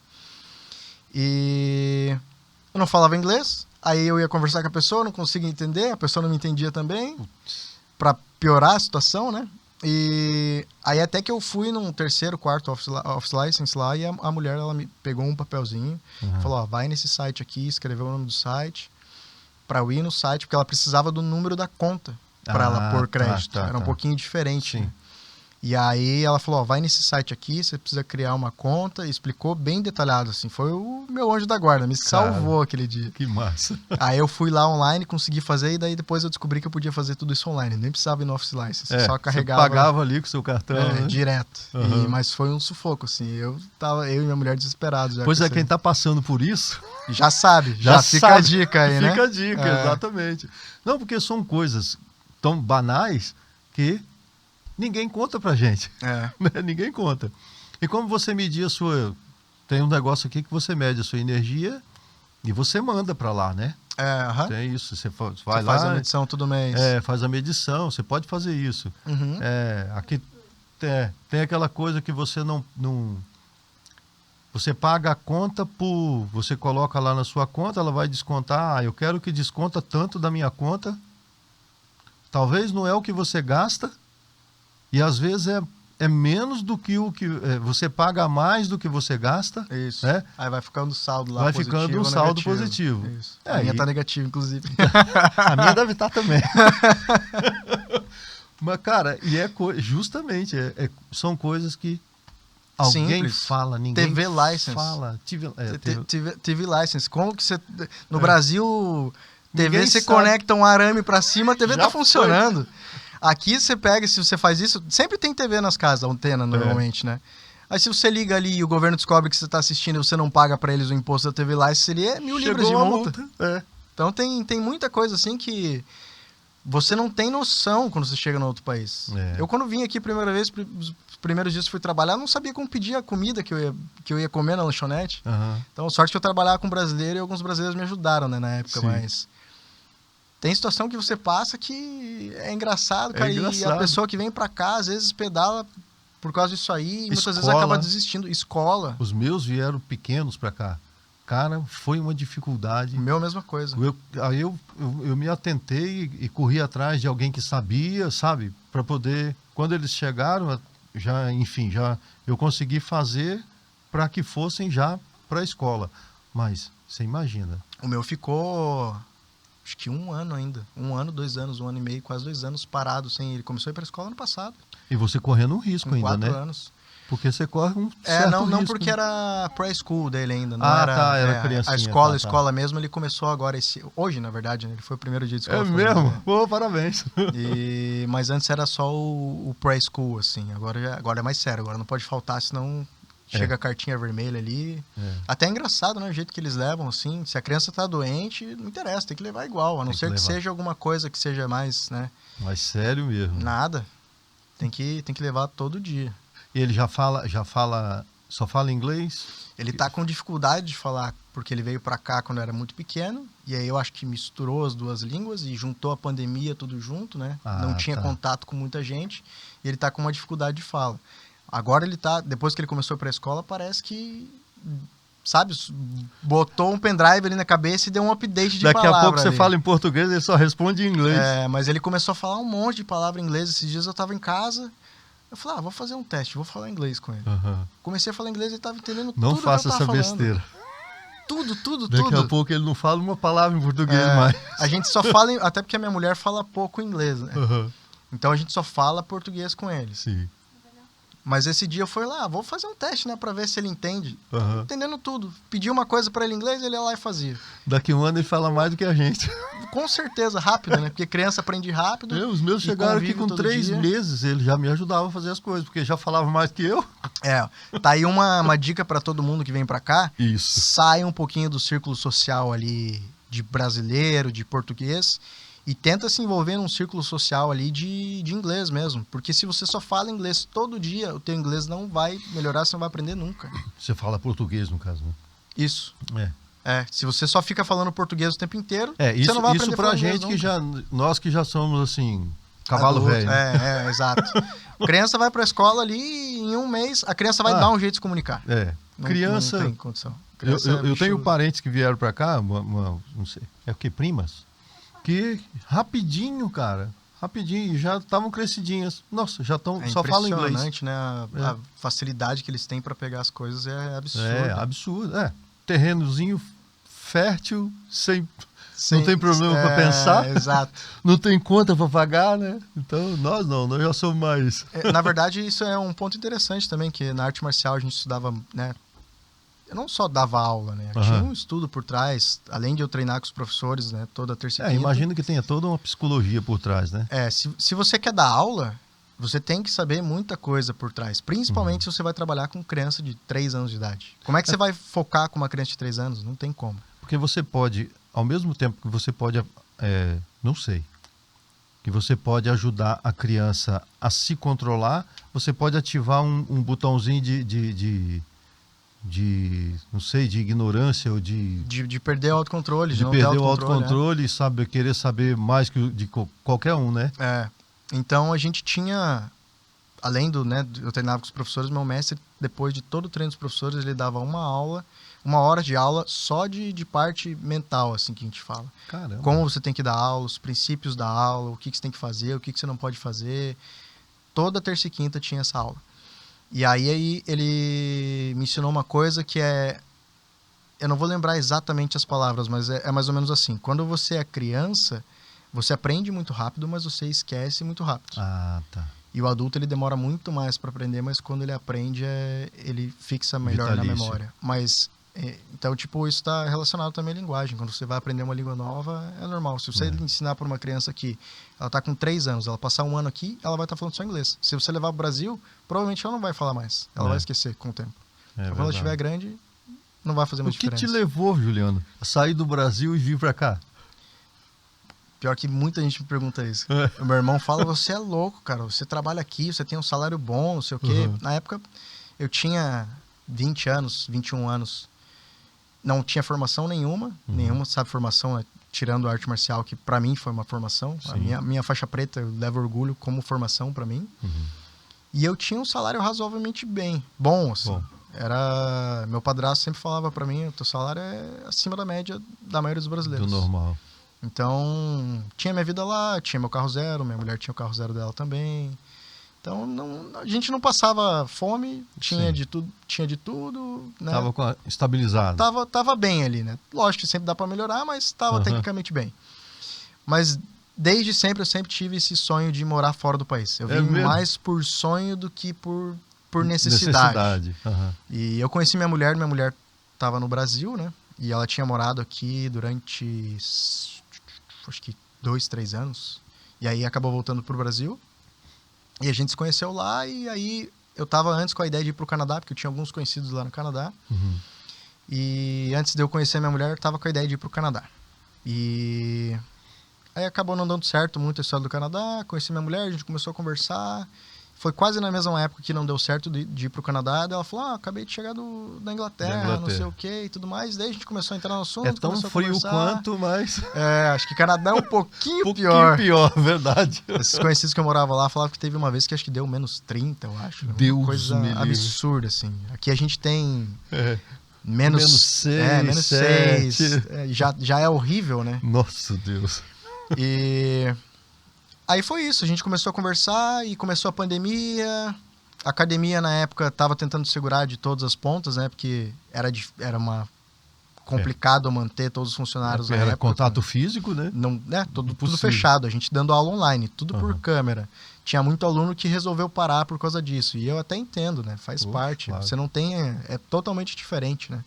E eu não falava inglês, aí eu ia conversar com a pessoa, não conseguia entender, a pessoa não me entendia também. Pra piorar a situação, né? E aí até que eu fui num 3º, 4º office license lá e a mulher, ela me pegou um papelzinho, falou, ó, vai nesse site aqui, escreveu o nome do site, pra eu ir no site, porque ela precisava do número da conta pra ela pôr crédito. Era um pouquinho diferente. Né? E aí ela falou, ó, vai nesse site aqui, você precisa criar uma conta, e explicou bem detalhado, assim, foi o meu anjo da guarda, me salvou aquele dia. Que massa. Aí eu fui lá online, consegui fazer, e daí depois eu descobri que eu podia fazer tudo isso online, nem precisava ir no Office License, só carregava. Você pagava ali com o seu cartão, né? Direto. Mas foi um sufoco, assim, eu e minha mulher desesperados. Pois é, quem tá passando por isso... Já sabe, já fica a dica aí, né? Fica a dica, exatamente. Não, porque são coisas tão banais que... ninguém conta pra gente. Né? Ninguém conta. E como você medir a sua... Tem um negócio aqui que você mede a sua energia e você manda pra lá, né? Tem isso. Você vai lá... faz a medição todo mês. Faz a medição. Você pode fazer isso. Aqui tem aquela coisa que você não... Você paga a conta por... Você coloca lá na sua conta, ela vai descontar. Eu quero que desconta tanto da minha conta. Talvez não é o que você gasta. E às vezes é menos do que o que... você paga mais do que você gasta. Isso. Né? Aí vai ficando saldo lá positivo. Vai ficando um saldo positivo. Isso. A minha tá negativa, inclusive. A minha deve estar também. Mas, cara, e justamente, são coisas que alguém simples. Fala, ninguém TV license. Fala. TV license. Como que você... No Brasil, TV ninguém você sabe. Conecta um arame pra cima, a TV Já tá funcionando. Aqui você pega, se você faz isso, sempre tem TV nas casas, antena normalmente, né? Aí se você liga ali e o governo descobre que você está assistindo e você não paga para eles o imposto da TV License, seria 1.000 libras de multa. Então tem muita coisa assim que você não tem noção quando você chega no outro país. Eu quando vim aqui a primeira vez, os primeiros dias que fui trabalhar, não sabia como pedir a comida que eu ia comer na lanchonete. Então sorte que eu trabalhava com brasileiro e alguns brasileiros me ajudaram, né, na época, mas... Tem situação que você passa que é engraçado, cara, e a pessoa que vem pra cá, às vezes pedala por causa disso aí, muitas vezes Escola. acaba desistindo. Escola, Os meus vieram pequenos para cá. Cara, foi uma dificuldade. o meu, mesma coisa. Aí eu me atentei e corri atrás de alguém que sabia, sabe? Para poder, quando eles chegaram, já, enfim, já eu consegui fazer para que fossem já para a escola. Mas você imagina. O meu ficou, acho que 1 ano ainda. 1 ano, 2 anos, 1 ano e meio, quase 2 anos parado sem ele. Começou a ir para a escola ano passado, E você correndo um risco com ainda, 4 né? anos. Porque você corre um certo Não risco. porque era pré-school dele ainda. Não era criancinha. A escola, tá. a escola mesmo, ele começou agora, hoje, na verdade, né? Ele foi o primeiro dia de escola. É foi hoje, mesmo? né? Pô, parabéns. Mas antes era só o pré-school, assim. Agora é mais sério, agora não pode faltar, senão chega a cartinha vermelha ali. Até é engraçado, né? O jeito que eles levam, assim. Se a criança tá doente, não interessa, tem que levar igual. A não ser que seja alguma coisa que seja mais, né? Mas sério mesmo. Nada. Tem que levar todo dia. E ele só fala inglês? Ele tá com dificuldade de falar, porque ele veio pra cá quando era muito pequeno, e aí eu acho que misturou as duas línguas e juntou a pandemia tudo junto, né? Não tinha contato com muita gente, e ele tá com uma dificuldade de fala. Agora ele tá, depois que ele começou pra escola, parece que, sabe, botou um pendrive ali na cabeça e deu um update de palavra. Daqui a pouco você ali. fala em português, ele só responde em inglês. Mas ele começou a falar um monte de palavra em inglês. Esses dias eu tava em casa, eu falei, vou fazer um teste, vou falar inglês com ele. Comecei a falar inglês, ele tava entendendo tudo. Não faça essa besteira. Tudo. Daqui a pouco ele não fala uma palavra em português mais. A gente só fala, até porque a minha mulher fala pouco inglês, né? Então a gente só fala português com ele. Sim. Mas esse dia eu fui lá, vou fazer um teste, né? Pra ver se ele entende. Entendendo tudo. Pedi uma coisa pra ele em inglês, ele ia lá e fazia. Daqui a 1 ano ele fala mais do que a gente. Com certeza, rápido, né? Porque criança aprende rápido. Os meus chegaram aqui com 3 meses, ele já me ajudava a fazer as coisas, porque já falava mais que eu. Tá aí uma dica pra todo mundo que vem pra cá. Isso. Sai um pouquinho do círculo social ali de brasileiro, de português, e tenta se envolver num círculo social ali de inglês mesmo. Porque se você só fala inglês todo dia, o teu inglês não vai melhorar, você não vai aprender nunca. Você fala português, no caso, né? Isso. Se você só fica falando português o tempo inteiro, isso, você não vai aprender isso pra a falar gente inglês nós que já somos, assim, cavalo adulto, velho. Exato. A criança vai pra escola ali e em 1 mês a criança vai dar um jeito de se comunicar. Criança... Não tem condição. Eu tenho parentes que vieram pra cá, não sei, é o que, primas? Que rapidinho, cara, rapidinho, já estavam crescidinhas. Nossa, já estão, só falam inglês. É impressionante, né? A facilidade que eles têm para pegar as coisas é absurda. É absurdo, Terrenozinho fértil, não tem problema para pensar. Exato. Não tem conta para pagar, né? Então, nós já somos mais. Na verdade, isso é um ponto interessante também, que na arte marcial a gente estudava, né? Eu não só dava aula, né? Tinha um estudo por trás, além de eu treinar com os professores, né? Toda terça e quinta. Imagino que tenha toda uma psicologia por trás, né? Se você quer dar aula, você tem que saber muita coisa por trás. Principalmente se você vai trabalhar com criança de 3 anos de idade. Como é que você vai focar com uma criança de 3 anos? Não tem como. Porque você pode, ao mesmo tempo que você pode, que você pode ajudar a criança a se controlar, você pode ativar um botãozinho não sei, de ignorância ou de perder o autocontrole. De perder o autocontrole e querer saber mais que de qualquer um, né? Então a gente tinha, além eu treinava com os professores, meu mestre, depois de todo o treino dos professores, ele dava 1 hora de aula só de parte mental, assim que a gente fala. Caramba. Como você tem que dar aula, os princípios da aula, o que você tem que fazer, o que você não pode fazer. Toda terça e quinta tinha essa aula. E aí ele me ensinou uma coisa que eu não vou lembrar exatamente as palavras, mas é mais ou menos assim. Quando você é criança, você aprende muito rápido, mas você esquece muito rápido. Tá. E o adulto, ele demora muito mais para aprender, mas quando ele aprende, ele fixa melhor Vitalício. na memória. Mas, então, isso está relacionado também à linguagem. Quando você vai aprender uma língua nova, é normal. Se você ensinar para uma criança que ela está com 3 anos, ela passar 1 ano aqui, ela vai estar falando só inglês. Se você levar para o Brasil, provavelmente ela não vai falar mais. Ela vai esquecer com o tempo. Então, quando ela estiver grande, não vai fazer muita diferença. O que te levou, Juliano, a sair do Brasil e vir para cá? Pior que muita gente me pergunta isso. O meu irmão fala, você é louco, cara. Você trabalha aqui, você tem um salário bom, não sei o quê. Na época, eu tinha 20 anos, 21 anos. Não tinha formação nenhuma. Sabe, formação, tirando a arte marcial, que pra mim foi uma formação. A minha faixa preta, eu levo orgulho como formação pra mim. E eu tinha um salário razoavelmente bom, assim. Bom. Meu padrasto sempre falava pra mim, o teu salário é acima da média da maioria dos brasileiros. Do normal. Então, tinha minha vida lá, tinha meu carro zero, minha mulher tinha o carro zero dela também. Então, a gente não passava fome, tinha de tudo, né? Tava estabilizado. Tava bem ali, né? Lógico que sempre dá pra melhorar, mas tava tecnicamente bem. Mas desde sempre eu sempre tive esse sonho de morar fora do país. Eu vim mais por sonho do que por necessidade. E eu conheci minha mulher estava no Brasil, né? E ela tinha morado aqui durante, acho que 2, 3 anos. E aí acabou voltando pro Brasil. E a gente se conheceu lá, e aí eu tava antes com a ideia de ir pro Canadá, porque eu tinha alguns conhecidos lá no Canadá. E antes de eu conhecer minha mulher, eu tava com a ideia de ir pro Canadá. E aí acabou não dando certo muito a história do Canadá, conheci minha mulher, a gente começou a conversar. Foi quase na mesma época que não deu certo de ir pro Canadá. Daí ela falou, acabei de chegar da Inglaterra, não sei o que e tudo mais. Daí a gente começou a entrar no assunto. É tão frio quanto, mas... acho que Canadá é um pouquinho pior. Pior, verdade. Esses conhecidos que eu morava lá falavam que teve uma vez que acho que deu menos 30, eu acho. Deus uma coisa me absurda, assim. Aqui a gente tem menos 6, menos 6. Já é horrível, né? Nossa, Deus. E... aí foi isso, a gente começou a conversar e começou a pandemia. A academia, na época, estava tentando segurar de todas as pontas, né? Porque era complicado manter todos os funcionários na era época. Contato físico, né? Não, tudo fechado, a gente dando aula online, tudo por câmera. Tinha muito aluno que resolveu parar por causa disso. E eu até entendo, né? Faz parte. Claro. Você não tem... É totalmente diferente, né?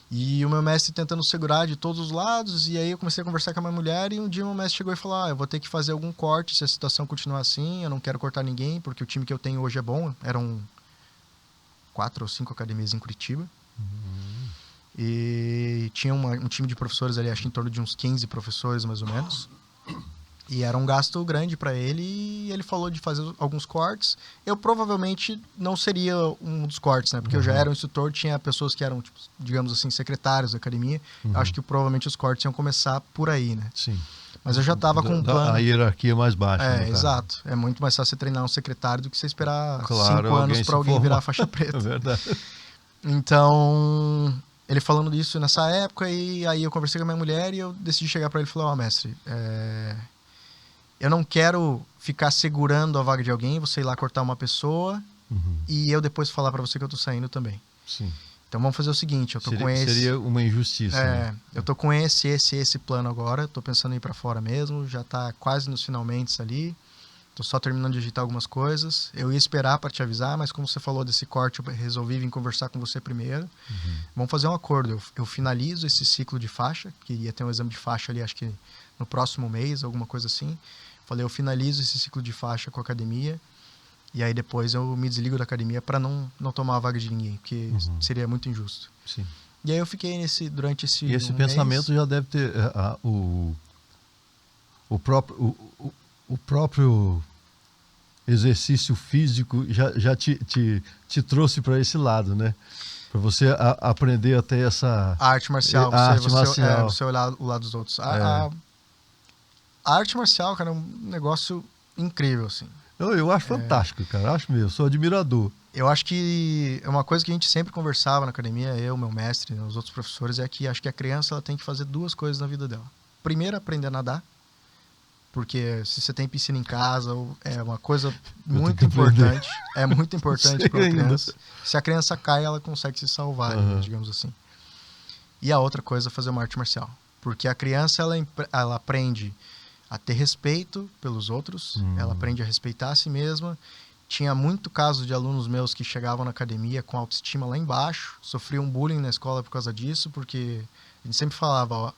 E o meu mestre tentando segurar de todos os lados, e aí eu comecei a conversar com a minha mulher, e um dia o meu mestre chegou e falou, eu vou ter que fazer algum corte se a situação continuar assim, eu não quero cortar ninguém, porque o time que eu tenho hoje é bom. Eram 4 ou 5 academias em Curitiba. E tinha um time de professores ali, acho que em torno de uns 15 professores, mais ou menos. E era um gasto grande para ele, e ele falou de fazer alguns cortes. Eu provavelmente não seria um dos cortes, né? Porque eu já era um instrutor, tinha pessoas que eram, tipo, digamos assim, secretários da academia. Acho que provavelmente os cortes iam começar por aí, né? Sim. Mas eu já estava com um plano... A hierarquia mais baixa. Exato. É muito mais fácil você treinar um secretário do que você esperar 5 anos para alguém formar. virar faixa preta. É verdade. Então... ele falando disso nessa época, e aí eu conversei com a minha mulher e eu decidi chegar para ele e falar, mestre... eu não quero ficar segurando a vaga de alguém, você ir lá cortar uma pessoa e eu depois falar pra você que eu tô saindo também. Sim. Então vamos fazer o seguinte, eu tô com esse... seria uma injustiça. né? Eu tô com esse plano agora, tô pensando em ir pra fora mesmo, já tá quase nos finalmente ali, tô só terminando de agitar algumas coisas. Eu ia esperar pra te avisar, mas como você falou desse corte, eu resolvi vir conversar com você primeiro. Vamos fazer um acordo, eu finalizo esse ciclo de faixa, que ia ter um exame de faixa ali, acho que no próximo mês, alguma coisa assim. Falei, eu finalizo esse ciclo de faixa com a academia e aí depois eu me desligo da academia para não tomar a vaga de ninguém, porque seria muito injusto. Sim. E aí eu fiquei durante esse E esse pensamento já deve ter o próprio exercício físico já te trouxe para esse lado, né? Para você aprender até essa... a arte marcial. Você olhar o lado dos outros. A arte marcial, cara, é um negócio incrível, assim. Eu acho fantástico, cara. Acho mesmo, sou admirador. Eu acho que é uma coisa que a gente sempre conversava na academia, eu, meu mestre, os outros professores, é que acho que a criança ela tem que fazer 2 coisas na vida dela. Primeiro, aprender a nadar, porque se você tem piscina em casa, é uma coisa muito importante. É muito importante para a criança. Se a criança cai, ela consegue se salvar, digamos assim. E a outra coisa é fazer uma arte marcial. Porque a criança, ela aprende a ter respeito pelos outros, ela aprende a respeitar a si mesma. Tinha muito caso de alunos meus que chegavam na academia com autoestima lá embaixo, sofriam bullying na escola por causa disso, porque a gente sempre falava,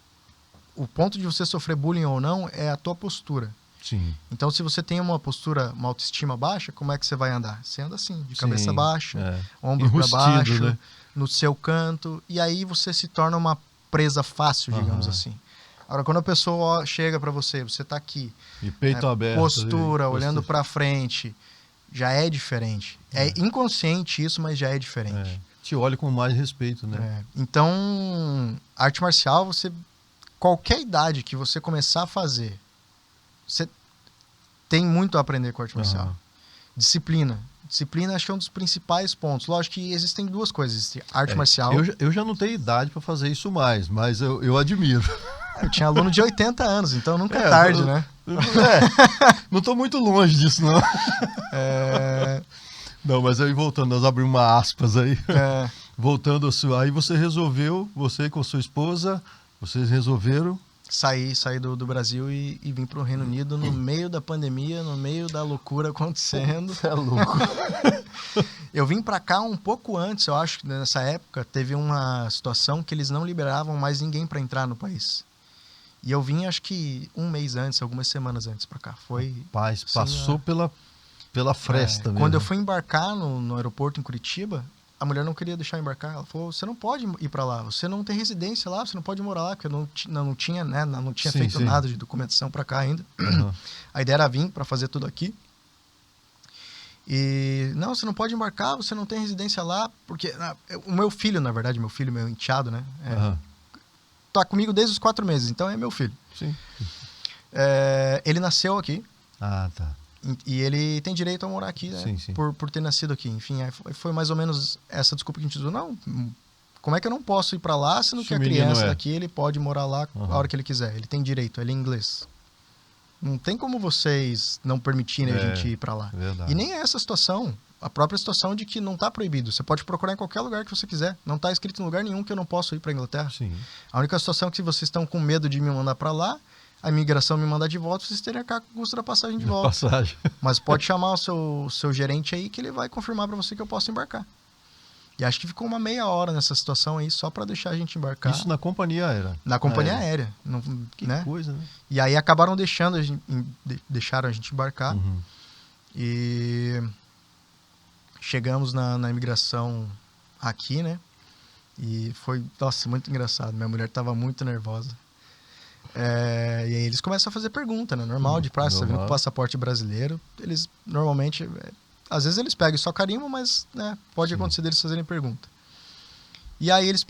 o ponto de você sofrer bullying ou não é a tua postura. Sim. Então, se você tem uma postura, uma autoestima baixa, como é que você vai andar? Você anda assim, de cabeça baixa, ombro para baixo, né? No seu canto, e aí você se torna uma presa fácil, digamos assim. Agora, quando a pessoa chega para você tá aqui, e peito aberto, postura, olhando para frente, já é diferente. É inconsciente isso, mas já é diferente. Te olha com mais respeito, né? Então, arte marcial, qualquer idade que você começar a fazer, você tem muito a aprender com arte marcial. Disciplina. Disciplina acho que é um dos principais pontos. Lógico que existem duas coisas. Existe arte marcial. Eu já não tenho idade para fazer isso mais, mas eu admiro. Eu tinha aluno de 80 anos, então nunca é tarde, né? Não estou muito longe disso, não. Não, mas aí voltando, nós abrimos uma aspas aí. Voltando ao seu... Aí você resolveu, você com sua esposa, vocês resolveram... Saí do Brasil e vim para o Reino Unido no meio da pandemia, no meio da loucura acontecendo. Você é louco. Eu vim para cá um pouco antes, eu acho que nessa época teve uma situação que eles não liberavam mais ninguém para entrar no país. E eu vim acho que um mês antes, algumas semanas antes para cá. Foi... Rapaz, passou pela fresta mesmo. Quando eu fui embarcar no aeroporto em Curitiba, a mulher não queria deixar eu embarcar. Ela falou, você não pode ir para lá, você não tem residência lá, você não pode morar lá, porque eu não tinha, né, não tinha feito nada de documentação para cá ainda. Uhum. A ideia era vir para fazer tudo aqui. E, não, você não pode embarcar, você não tem residência lá, porque o meu filho, na verdade, meu enteado, né, tá comigo desde os 4 meses, então é meu filho. Sim. Ele nasceu aqui. Ah, tá. E ele tem direito a morar aqui, né? Sim. Por ter nascido aqui. Enfim, foi mais ou menos essa desculpa que a gente usou. Não, como é que eu não posso ir para lá, sendo que a criança daqui, ele pode morar lá a hora que ele quiser. Ele tem direito, ele é inglês. Não tem como vocês não permitirem a gente ir para lá. Verdade. E nem é essa situação. A própria situação de que não está proibido. Você pode procurar em qualquer lugar que você quiser. Não está escrito em lugar nenhum que eu não posso ir para Inglaterra. Sim. A única situação é que se vocês estão com medo de me mandar para lá, a imigração me mandar de volta, vocês teriam que arcar com o custo da passagem de volta. Mas pode chamar o seu gerente aí que ele vai confirmar para você que eu posso embarcar. E acho que ficou uma meia hora nessa situação aí só para deixar a gente embarcar. Isso na companhia aérea? Na companhia aérea. Não, que né? coisa, né? E aí acabaram deixaram a gente embarcar. Uhum. E chegamos na imigração aqui, né? E foi, nossa, muito engraçado. Minha mulher estava muito nervosa. E aí eles começam a fazer pergunta, né? Normal, de praxe, você vindo com o passaporte brasileiro, eles normalmente, às vezes eles pegam só carimbo, mas né, pode acontecer deles fazerem pergunta. E aí eles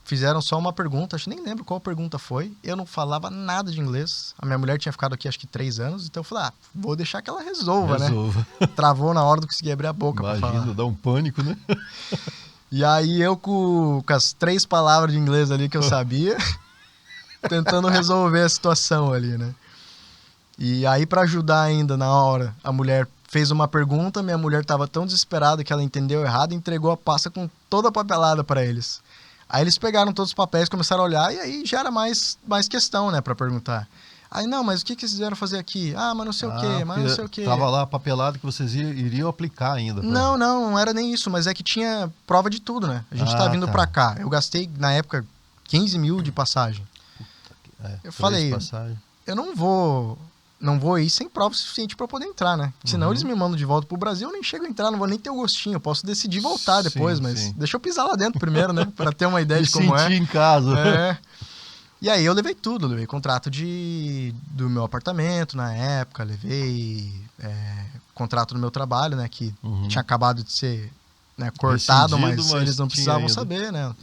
fizeram só uma pergunta, acho que nem lembro qual pergunta foi, eu não falava nada de inglês, a minha mulher tinha ficado aqui acho que 3 anos, então eu falei, vou deixar que ela resolva. Né? Travou na hora, não consegui abrir a boca pra falar. Imagina, dá um pânico, né? E aí eu com as 3 palavras de inglês ali que eu sabia... tentando resolver a situação ali, né? E aí, para ajudar ainda na hora, a mulher fez uma pergunta, minha mulher estava tão desesperada que ela entendeu errado e entregou a pasta com toda a papelada para eles. Aí eles pegaram todos os papéis, começaram a olhar e aí já era mais questão, né, para perguntar. Aí, não, mas o que vocês vieram fazer aqui? Ah, mas não sei o quê, mas não sei o quê. Tava lá a papelada que vocês iriam aplicar ainda. Não era nem isso, mas é que tinha prova de tudo, né? A gente tá vindo para cá. Eu gastei, na época, 15 mil de passagem. Eu falei, eu não vou ir sem prova suficiente para poder entrar, né? Senão eles me mandam de volta pro Brasil, eu nem chego a entrar, não vou nem ter o gostinho. Eu posso decidir voltar depois, mas deixa eu pisar lá dentro primeiro, né? Para ter uma ideia de como é. Sentir em casa. E aí eu levei tudo, levei contrato do meu apartamento na época, levei contrato do meu trabalho, né? Que tinha acabado de ser cortado, mas eles não precisavam saber, né?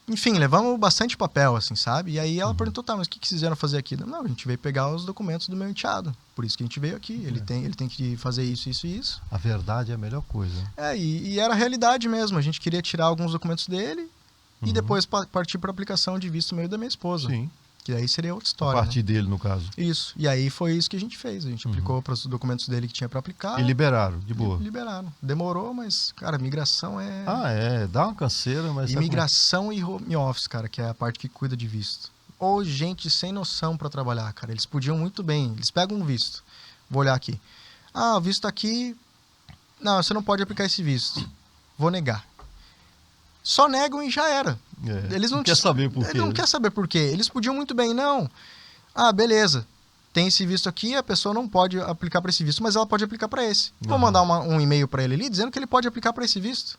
Enfim, levamos bastante papel, assim, sabe? E aí ela perguntou, tá, mas o que vocês vieram fazer aqui? Não, a gente veio pegar os documentos do meu enteado. Por isso que a gente veio aqui. Ele tem que fazer isso, isso e isso. A verdade é a melhor coisa. E era a realidade mesmo. A gente queria tirar alguns documentos dele e depois partir para aplicação de visto meu e da minha esposa. Sim. Que aí seria outra história. A partir dele, no caso. Isso. E aí foi isso que a gente fez. A gente aplicou para os documentos dele que tinha para aplicar. E liberaram, de boa. Liberaram. Demorou, mas, cara, migração dá uma canseira, mas... Imigração e home office, cara, que é a parte que cuida de visto. Ou gente sem noção para trabalhar, cara. Eles podiam muito bem. Eles pegam um visto. Vou olhar aqui. Ah, o visto aqui... Não, você não pode aplicar esse visto. Vou negar. Só negam e já era. Eles não quer saber por quê. Ele não quer saber por quê. Eles podiam muito bem, não. Ah, beleza. Tem esse visto aqui, a pessoa não pode aplicar para esse visto, mas ela pode aplicar para esse. Vou mandar um e-mail para ele ali dizendo que ele pode aplicar para esse visto.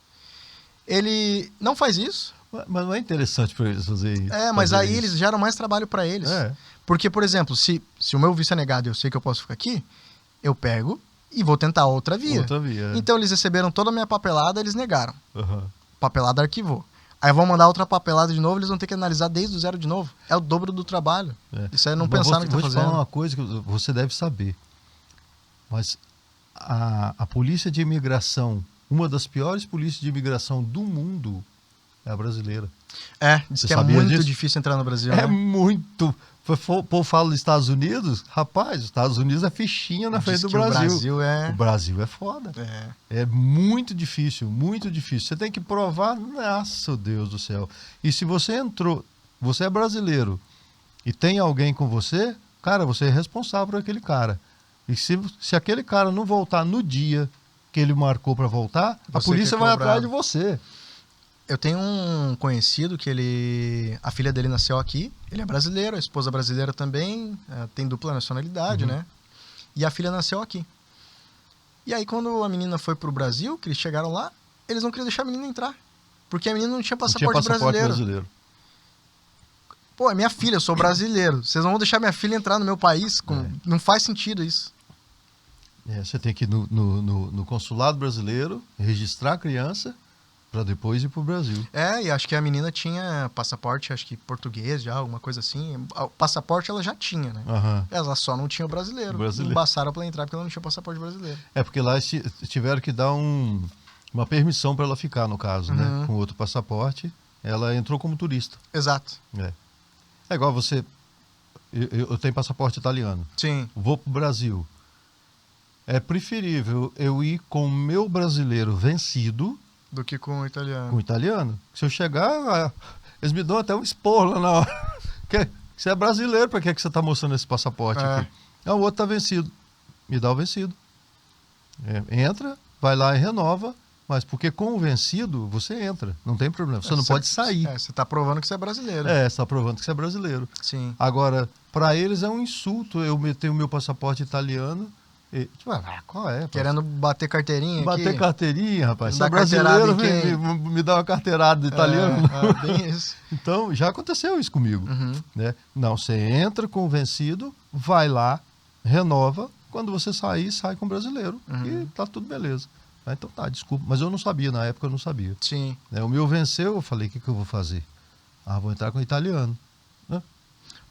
Ele não faz isso. Mas não é interessante para eles fazer isso. Mas aí eles geram mais trabalho para eles. Porque, por exemplo, se o meu visto é negado e eu sei que eu posso ficar aqui, eu pego e vou tentar outra via. Então eles receberam toda a minha papelada, eles negaram. Papelada arquivou. Aí vão mandar outra papelada de novo, eles vão ter que analisar desde o zero de novo. É o dobro do trabalho. Isso aí não pensar no que tá fazendo. Vou te falar uma coisa que você deve saber. Mas a polícia de imigração, uma das piores polícias de imigração do mundo é a brasileira. Diz Você que é sabia muito disso? difícil entrar no Brasil, É né? muito. O povo fala dos Estados Unidos, rapaz, os Estados Unidos é fichinha na frente Diz do que Brasil. o Brasil é... O Brasil é foda. É muito difícil, muito difícil. Você tem que provar, nossa, Deus do céu. E se você entrou, você é brasileiro e tem alguém com você, cara, você é responsável por aquele cara. E se aquele cara não voltar no dia que ele marcou para voltar, a Você polícia que é vai cobrado. atrás de você. Eu tenho um conhecido que a filha dele nasceu aqui, ele é brasileiro, a esposa brasileira também, tem dupla nacionalidade, né? E a filha nasceu aqui. E aí quando a menina foi pro Brasil, que eles chegaram lá, eles não queriam deixar a menina entrar. Porque a menina não tinha passaporte, brasileiro. Pô, é minha filha, eu sou brasileiro. Vocês não vão deixar minha filha entrar no meu país? Não faz sentido isso. Você tem que ir no consulado brasileiro, registrar a criança, para depois ir pro Brasil. E acho que a menina tinha passaporte, acho que português já, alguma coisa assim. O passaporte ela já tinha, né? Ela só não tinha o brasileiro. Embaçaram pra ela entrar porque ela não tinha passaporte brasileiro. Porque lá tiveram que dar uma permissão para ela ficar, no caso, né? Com outro passaporte. Ela entrou como turista. Exato. É igual você... Eu tenho passaporte italiano. Sim. Vou pro Brasil. É preferível eu ir com o meu brasileiro vencido... do que com o italiano. Com o italiano. Se eu chegar, eles me dão até um esporro lá na hora. Você é brasileiro, para que você está mostrando esse passaporte aqui? O outro está vencido. Me dá o vencido. Entra, vai lá e renova, mas porque com o vencido você entra, não tem problema. Você não pode sair. Você está provando que você é brasileiro. Você está provando que você é brasileiro. Sim. Agora, para eles é um insulto eu meter o meu passaporte italiano. Qual é? Querendo bater carteirinha Bater aqui? carteirinha, rapaz. Não Se é dá brasileiro, carteirada me dá uma carteirada de italiano. Bem isso. Então, já aconteceu isso comigo. Né? Não, você entra com o vencido, vai lá, renova. Quando você sair, sai com o brasileiro. E tá tudo beleza. Então tá, desculpa. Mas eu não sabia, na época eu não sabia. Sim. O meu venceu, eu falei, o que eu vou fazer? Vou entrar com o italiano.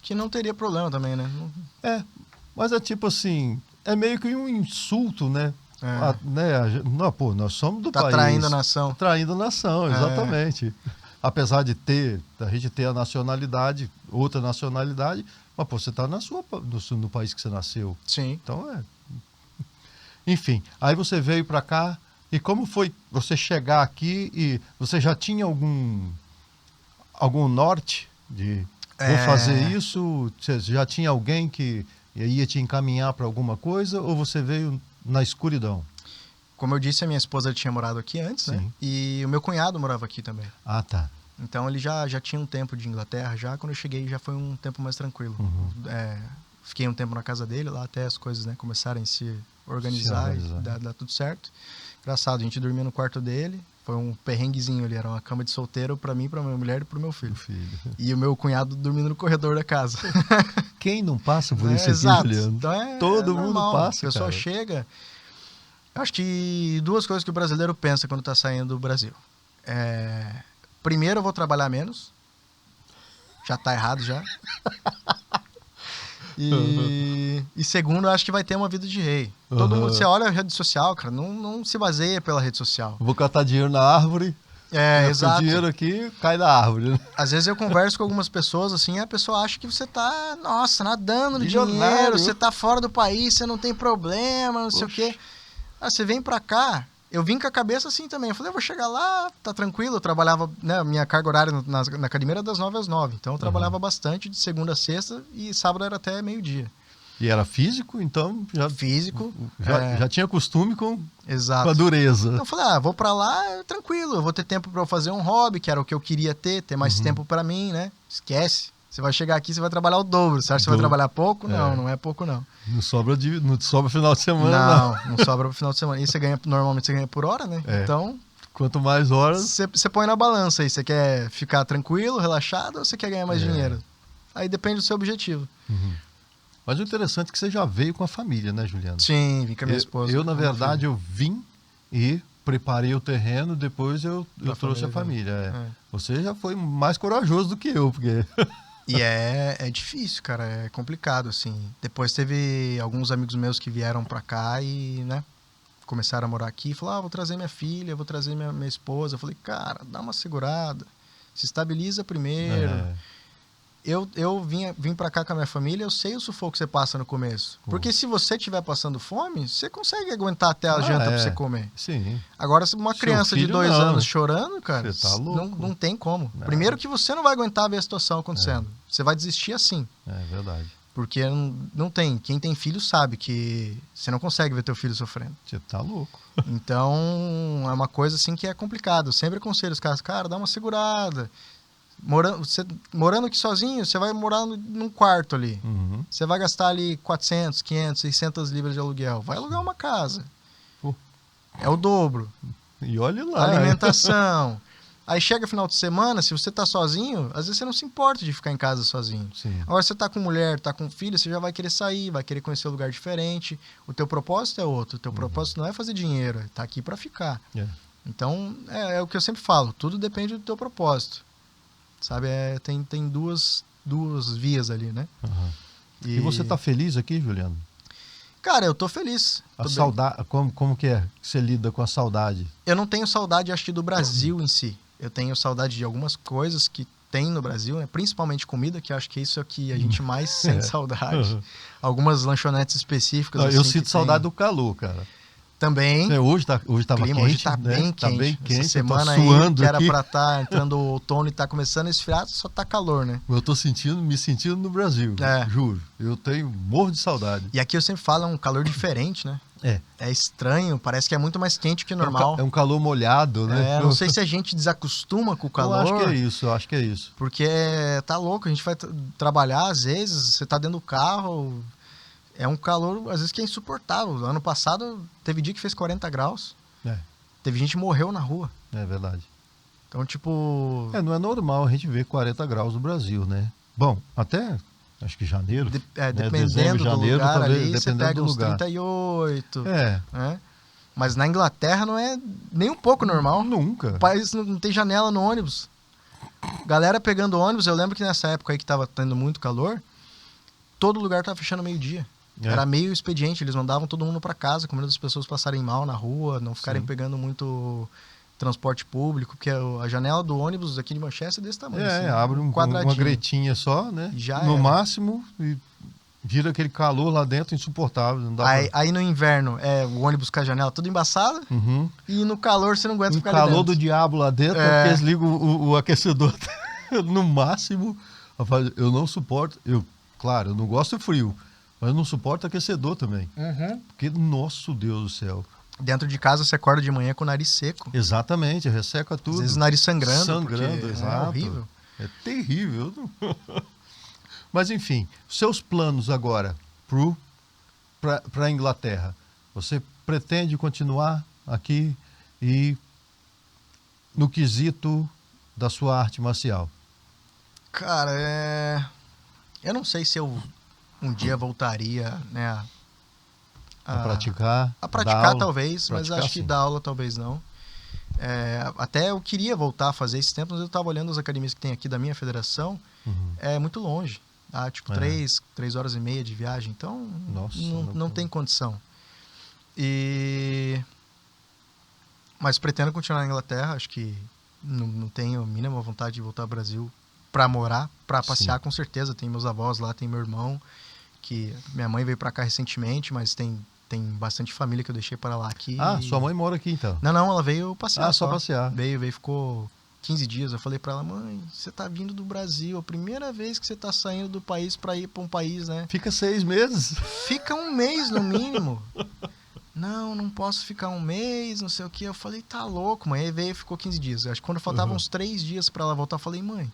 Que não teria problema também, né? Mas é tipo assim... É meio que um insulto, né? Nós somos do país. Tá traindo a nação. Traindo a nação, exatamente. Apesar de a gente ter a nacionalidade, outra nacionalidade, mas você está no país que você nasceu. Sim. Então Enfim, aí você veio para cá e como foi você chegar aqui e você já tinha algum norte de vou fazer isso? Você já tinha alguém que ia te encaminhar para alguma coisa ou você veio na escuridão? Como eu disse, a minha esposa tinha morado aqui antes, né? E o meu cunhado morava aqui também. Tá. Então ele já tinha um tempo de Inglaterra já. Quando eu cheguei já foi um tempo mais tranquilo. Fiquei um tempo na casa dele lá até as coisas, né, começarem a se organizar. E dar tudo certo. Engraçado, a gente dormia no quarto dele. Foi um perrenguezinho ali, era uma cama de solteiro para mim, para minha mulher e para o meu filho. E o meu cunhado dormindo no corredor da casa. Quem não passa por isso exato. aqui, Juliano? Então Todo mundo passa, a pessoa chega... Acho que duas coisas que o brasileiro pensa quando está saindo do Brasil. Primeiro, eu vou trabalhar menos. Já está errado, já. E segundo, eu acho que vai ter uma vida de rei. Todo mundo, você olha a rede social, cara, não se baseia pela rede social. Vou catar dinheiro na árvore. Exato. O dinheiro aqui cai da árvore. Né? Às vezes eu converso com algumas pessoas assim, a pessoa acha que você tá, nadando no dinheiro, você tá fora do país, você não tem problema, não sei o quê. Você vem pra cá, eu vim com a cabeça assim também. Eu falei, eu vou chegar lá, tá tranquilo. Eu trabalhava, né, minha carga horária na academia era das 9 às 9. Então eu trabalhava bastante de segunda a sexta e sábado era até meio-dia. E era físico, então Físico. Já tinha costume com Exato. A dureza. Então eu falei, vou pra lá, tranquilo. Eu vou ter tempo pra eu fazer um hobby, que era o que eu queria ter mais tempo pra mim, né? Esquece. Você vai chegar aqui, você vai trabalhar o dobro. Você acha que você vai trabalhar pouco? Não é pouco, não. Não sobra final de semana, não sobra pro final de semana. E normalmente você ganha por hora, né? Então... Quanto mais horas... Você põe na balança aí. Você quer ficar tranquilo, relaxado, ou você quer ganhar mais dinheiro? Aí depende do seu objetivo. Mas o interessante é que você já veio com a família, né, Juliano? Sim, vim com a minha esposa. Na verdade, eu vim e preparei o terreno, depois eu trouxe a família. Você já foi mais corajoso do que eu, porque... E é difícil, cara, é complicado, assim. Depois teve alguns amigos meus que vieram pra cá e, né, começaram a morar aqui e falaram, vou trazer minha filha, vou trazer minha esposa. Eu falei, cara, dá uma segurada, se estabiliza primeiro. Eu vim pra cá com a minha família, eu sei o sufoco que você passa no começo. Porque se você estiver passando fome, você consegue aguentar até a janta pra você comer. Sim. Agora, se uma criança de 2 anos chorando, cara, você tá louco. Não tem como. Não. Primeiro que você não vai aguentar ver a situação acontecendo. Você vai desistir assim. É verdade. Porque não tem. Quem tem filho sabe que você não consegue ver teu filho sofrendo. Você tá louco. Então, é uma coisa assim que é complicado. Eu sempre aconselho os caras, cara, dá uma segurada. Morando aqui sozinho, você vai morar num quarto ali. Você vai gastar ali 400, 500, 600 libras de aluguel. Vai alugar uma casa. É o dobro. E olha lá. Alimentação. Aí chega final de semana, se você tá sozinho, às vezes você não se importa de ficar em casa sozinho. Sim. Agora, se você tá com mulher, tá com filho, você já vai querer sair, vai querer conhecer um lugar diferente. O teu propósito é outro. O teu propósito não é fazer dinheiro, é tá aqui para ficar. Então, é o que eu sempre falo. Tudo depende do teu propósito. Sabe, tem duas vias ali, né? E você tá feliz aqui, Juliano? Cara, eu tô feliz. A saudade, como que é que você lida com a saudade? Eu não tenho saudade, acho que do Brasil em si. Eu tenho saudade de algumas coisas que tem no Brasil, né? Principalmente comida, que eu acho que isso é o que a gente mais sente saudade. Algumas lanchonetes específicas. Eu assim, sinto saudade do calor, cara. Também. Hoje tava quente, hoje tá né? bem quente. Tá bem quente. Essa semana aí, que era pra estar entrando o outono e tá começando a esfriar, só tá calor, né? Eu tô me sentindo no Brasil, juro. Eu morro de saudade. E aqui eu sempre falo, é um calor diferente, né? É estranho, parece que é muito mais quente que normal. É um calor molhado, né? Não sei se a gente desacostuma com o calor. Eu acho que é isso. Porque tá louco, a gente vai trabalhar, às vezes, você tá dentro do carro... É um calor, às vezes, que é insuportável. Ano passado, teve dia que fez 40 graus. Teve gente que morreu na rua. É verdade. Então, tipo... não é normal a gente ver 40 graus no Brasil, né? Bom, até, acho que janeiro. Dependendo dezembro, janeiro, do lugar talvez, ali, você pega do uns lugar. 38. Né? Mas na Inglaterra não é nem um pouco normal. Nunca. O país não tem janela no ônibus. Galera pegando ônibus, eu lembro que nessa época aí que tava tendo muito calor, todo lugar tava fechando meio-dia. Era meio expediente, eles mandavam todo mundo para casa, com medo das pessoas passarem mal na rua, não ficarem pegando muito transporte público, porque a janela do ônibus aqui de Manchester é desse tamanho. Assim, abre uma gretinha só, né? No máximo, e vira aquele calor lá dentro insuportável. Não dá aí no inverno, o ônibus com a janela tudo embaçada, e no calor você não aguenta ficar ali dentro. O calor do diabo lá dentro, porque eles ligam o aquecedor no máximo. Eu não suporto, claro, eu não gosto de frio. Mas eu não suporto aquecedor também. Porque, nosso Deus do céu. Dentro de casa você acorda de manhã com o nariz seco. Exatamente, resseca tudo. Às vezes o nariz sangrando. Exato. É horrível. É terrível. Mas enfim, seus planos agora para a Inglaterra. Você pretende continuar aqui e no quesito da sua arte marcial? Cara, eu não sei se eu um dia voltaria, né, a praticar. A praticar talvez, mas acho que dar aula talvez não. Até eu queria voltar a fazer esse tempo, mas eu estava olhando as academias que tem aqui da minha federação, é muito longe. Tipo 3 horas e meia de viagem, então não tem condição. Mas pretendo continuar na Inglaterra, acho que não tenho a mínima vontade de voltar ao Brasil para morar, para passear. Com certeza. Tem meus avós lá, tem meu irmão, que minha mãe veio para cá recentemente, mas tem bastante família que eu deixei para lá aqui. Sua mãe mora aqui então? Não, ela veio passear. Só passear. Veio, ficou 15 dias. Eu falei para ela, mãe, você tá vindo do Brasil, a primeira vez que você tá saindo do país para ir para um país, né? Fica 6 meses. Fica 1 mês no mínimo. Não posso ficar 1 mês, não sei o que. Eu falei, tá louco, mãe. Aí veio e ficou 15 dias. Acho que quando faltavam uns 3 dias para ela voltar, eu falei, mãe,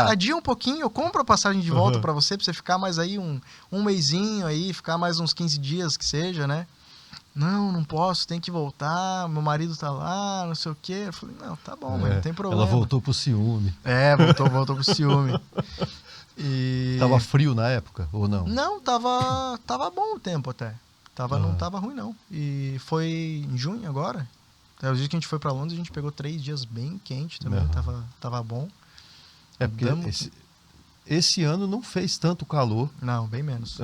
adia um pouquinho, eu compro a passagem de volta pra você ficar mais aí um mesinho aí, ficar mais uns 15 dias que seja, né? Não posso, tem que voltar, meu marido tá lá, não sei o quê. Eu falei, não, tá bom, mãe, não tem problema. Ela voltou pro ciúme. Voltou pro ciúme. Tava frio na época, ou não? Não, tava bom o tempo até. Não tava ruim, não. E foi em junho agora, Os dias que a gente foi para Londres, a gente pegou 3 dias bem quente também, tava bom. Porque esse ano não fez tanto calor. Não, bem menos.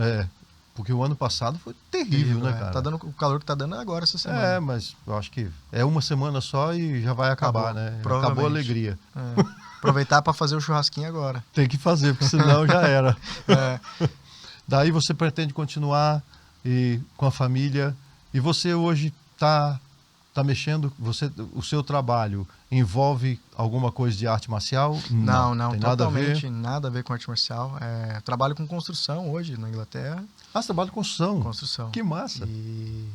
Porque o ano passado foi terrível, né, cara? Tá dando, o calor que tá dando agora essa semana. Mas eu acho que é uma semana só e já vai acabar, né? Acabou a alegria. Aproveitar para fazer o churrasquinho agora. Tem que fazer, porque senão já era. Daí você pretende continuar com a família. E você hoje tá mexendo, o seu trabalho envolve alguma coisa de arte marcial? Não, tem totalmente nada a ver com arte marcial. Trabalho com construção hoje na Inglaterra. Você trabalha com construção? Construção. Que massa. E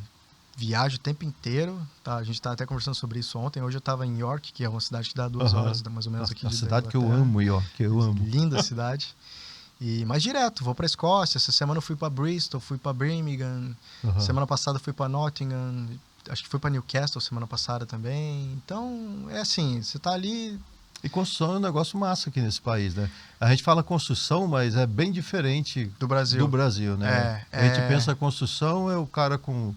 viajo o tempo inteiro. Tá? A gente estava até conversando sobre isso ontem. Hoje eu estava em York, que é uma cidade que dá 2 horas, mais ou menos, aqui de cidade da que eu amo, York, eu amo. Linda cidade. Mas direto, vou para Escócia. Essa semana eu fui para Bristol, fui para Birmingham. Semana passada fui para Nottingham. Acho que fui para Newcastle semana passada também. Então, é assim, você tá ali... E construção é um negócio massa aqui nesse país, né? A gente fala construção, mas é bem diferente do Brasil, né? A gente pensa construção é o cara com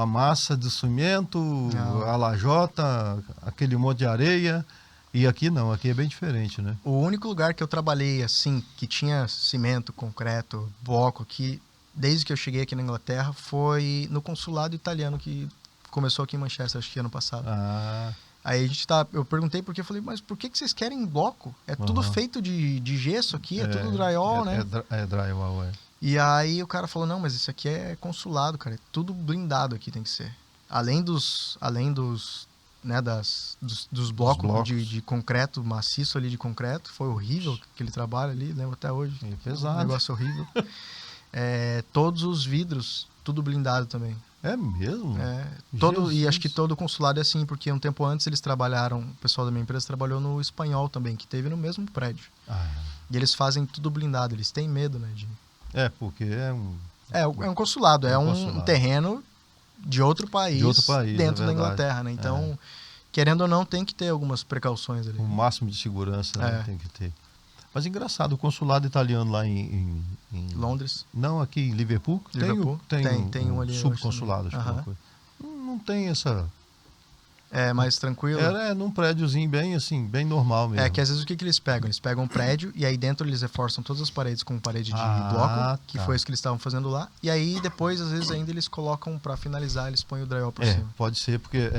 a massa de cimento, a lajota, aquele monte de areia. E aqui não, aqui é bem diferente, né? O único lugar que eu trabalhei, assim, que tinha cimento, concreto, bloco aqui, desde que eu cheguei aqui na Inglaterra, foi no consulado italiano que começou aqui em Manchester, acho que ano passado. Aí eu perguntei porque eu falei, mas por que vocês querem bloco? É tudo feito de gesso aqui, é tudo drywall, né? É drywall, E aí o cara falou, não, mas isso aqui é consulado, cara, é tudo blindado aqui tem que ser. Além dos blocos de concreto, maciço ali de concreto, foi horrível aquele trabalho ali, lembro até hoje. Pesado. Um negócio horrível. Todos os vidros, tudo blindado também. É mesmo? E acho que todo consulado é assim, porque um tempo antes eles trabalharam, o pessoal da minha empresa trabalhou no Espanhol também, que teve no mesmo prédio. E eles fazem tudo blindado, eles têm medo, né? Porque é um... É um consulado, um terreno de outro país dentro da Inglaterra, né? Então, querendo ou não, tem que ter algumas precauções ali. O máximo de segurança, né? Tem que ter. Mas engraçado, o consulado italiano lá em Londres. Não, aqui em Liverpool. Tem um ali. Subconsulado, acho que é uma coisa. Não tem essa... É mais tranquilo? Num prédiozinho bem assim, bem normal mesmo. Que às vezes o que eles pegam? Eles pegam um prédio e aí dentro eles reforçam todas as paredes com parede de bloco, que foi isso que eles estavam fazendo lá. E aí depois, às vezes, ainda eles colocam, para finalizar, eles põem o drywall por cima. Pode ser, porque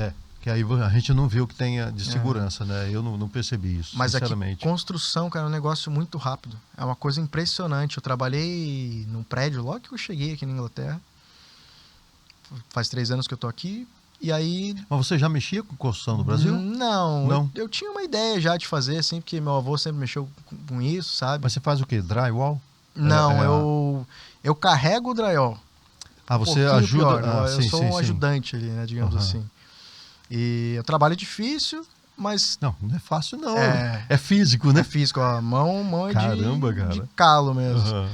que aí a gente não viu o que tenha de segurança, né? Eu não percebi isso, mas sinceramente. Aqui, construção, cara, é um negócio muito rápido. É uma coisa impressionante. Eu trabalhei num prédio logo que eu cheguei aqui na Inglaterra. Faz 3 anos que eu tô aqui. E aí... Mas você já mexia com construção no Brasil? Não. Eu tinha uma ideia já de fazer, assim, porque meu avô sempre mexeu com isso, sabe? Mas você faz o quê? Drywall? Não, eu carrego o drywall. Você ajuda? Pior, eu sou um ajudante ali, né, digamos assim. E o trabalho é difícil, mas... Não é fácil não. É físico, né? É físico, a mão é Caramba, de calo mesmo.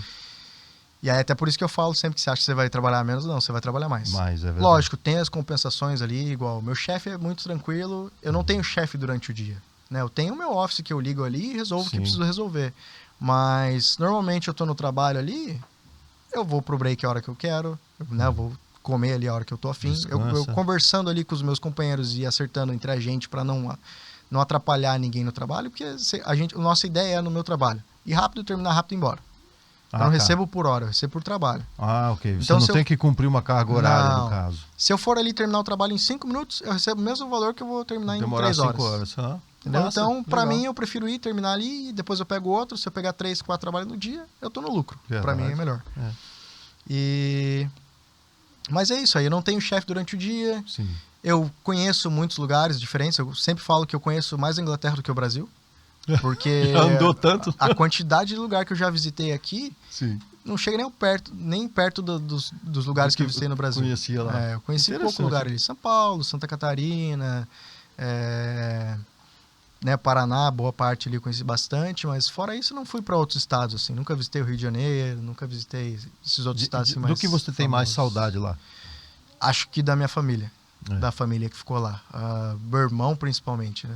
E aí até por isso que eu falo sempre que você acha que você vai trabalhar menos, não, você vai trabalhar mais. É verdade. Lógico, tem as compensações ali, igual, meu chefe é muito tranquilo, eu não tenho chefe durante o dia, né? Eu tenho o meu office que eu ligo ali e resolvo o que preciso resolver. Mas normalmente eu tô no trabalho ali, eu vou pro break a hora que eu quero, né? Eu vou comer ali a hora que eu tô afim. Eu conversando ali com os meus companheiros e acertando entre a gente para não atrapalhar ninguém no trabalho, porque a nossa ideia é no meu trabalho. Ir rápido, terminar rápido e ir embora. Eu não recebo por hora, eu recebo por trabalho. Ok. Você então, não tem que cumprir uma carga horária, no caso. Se eu for ali terminar o trabalho em 5 minutos, eu recebo o mesmo valor que eu vou terminar em 3 horas. 5 horas. Entendeu? Massa, então, para mim, eu prefiro ir, terminar ali, e depois eu pego outro. Se eu pegar 3, 4 trabalhos no dia, eu tô no lucro. Para mim é melhor. Mas é isso aí, eu não tenho chefe durante o dia. Sim. Eu conheço muitos lugares diferentes. Eu sempre falo que eu conheço mais a Inglaterra do que o Brasil. Porque andou tanto. A quantidade de lugar que eu já visitei aqui não chega nem perto dos lugares que eu visitei no Brasil. Conhecia lá. Eu conheci pouco lugar ali. São Paulo, Santa Catarina, Paraná, boa parte ali eu conheci bastante, mas fora isso não fui para outros estados, assim. Nunca visitei o Rio de Janeiro, nunca visitei esses outros estados assim, mais do que você tem mais saudade lá? Acho que da minha família. Da família que ficou lá. Meu irmão, principalmente, né?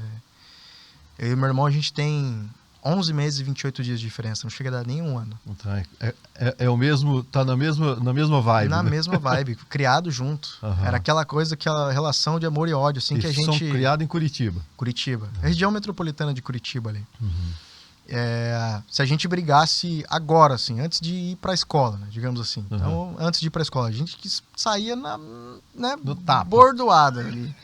Eu e meu irmão, a gente tem 11 meses e 28 dias de diferença, não chega a dar nem um ano. Então, é o mesmo, tá na mesma vibe. Na né? mesma vibe, criado junto. Aham. Era aquela coisa, aquela relação de amor e ódio, assim, que a Eles são gente... criados em Curitiba. Curitiba. Região metropolitana de Curitiba ali. Uhum. Se a gente brigasse agora, assim, antes de ir pra escola, né, digamos assim. Então, antes de ir pra escola, a gente saía No tapa. bordoada ali.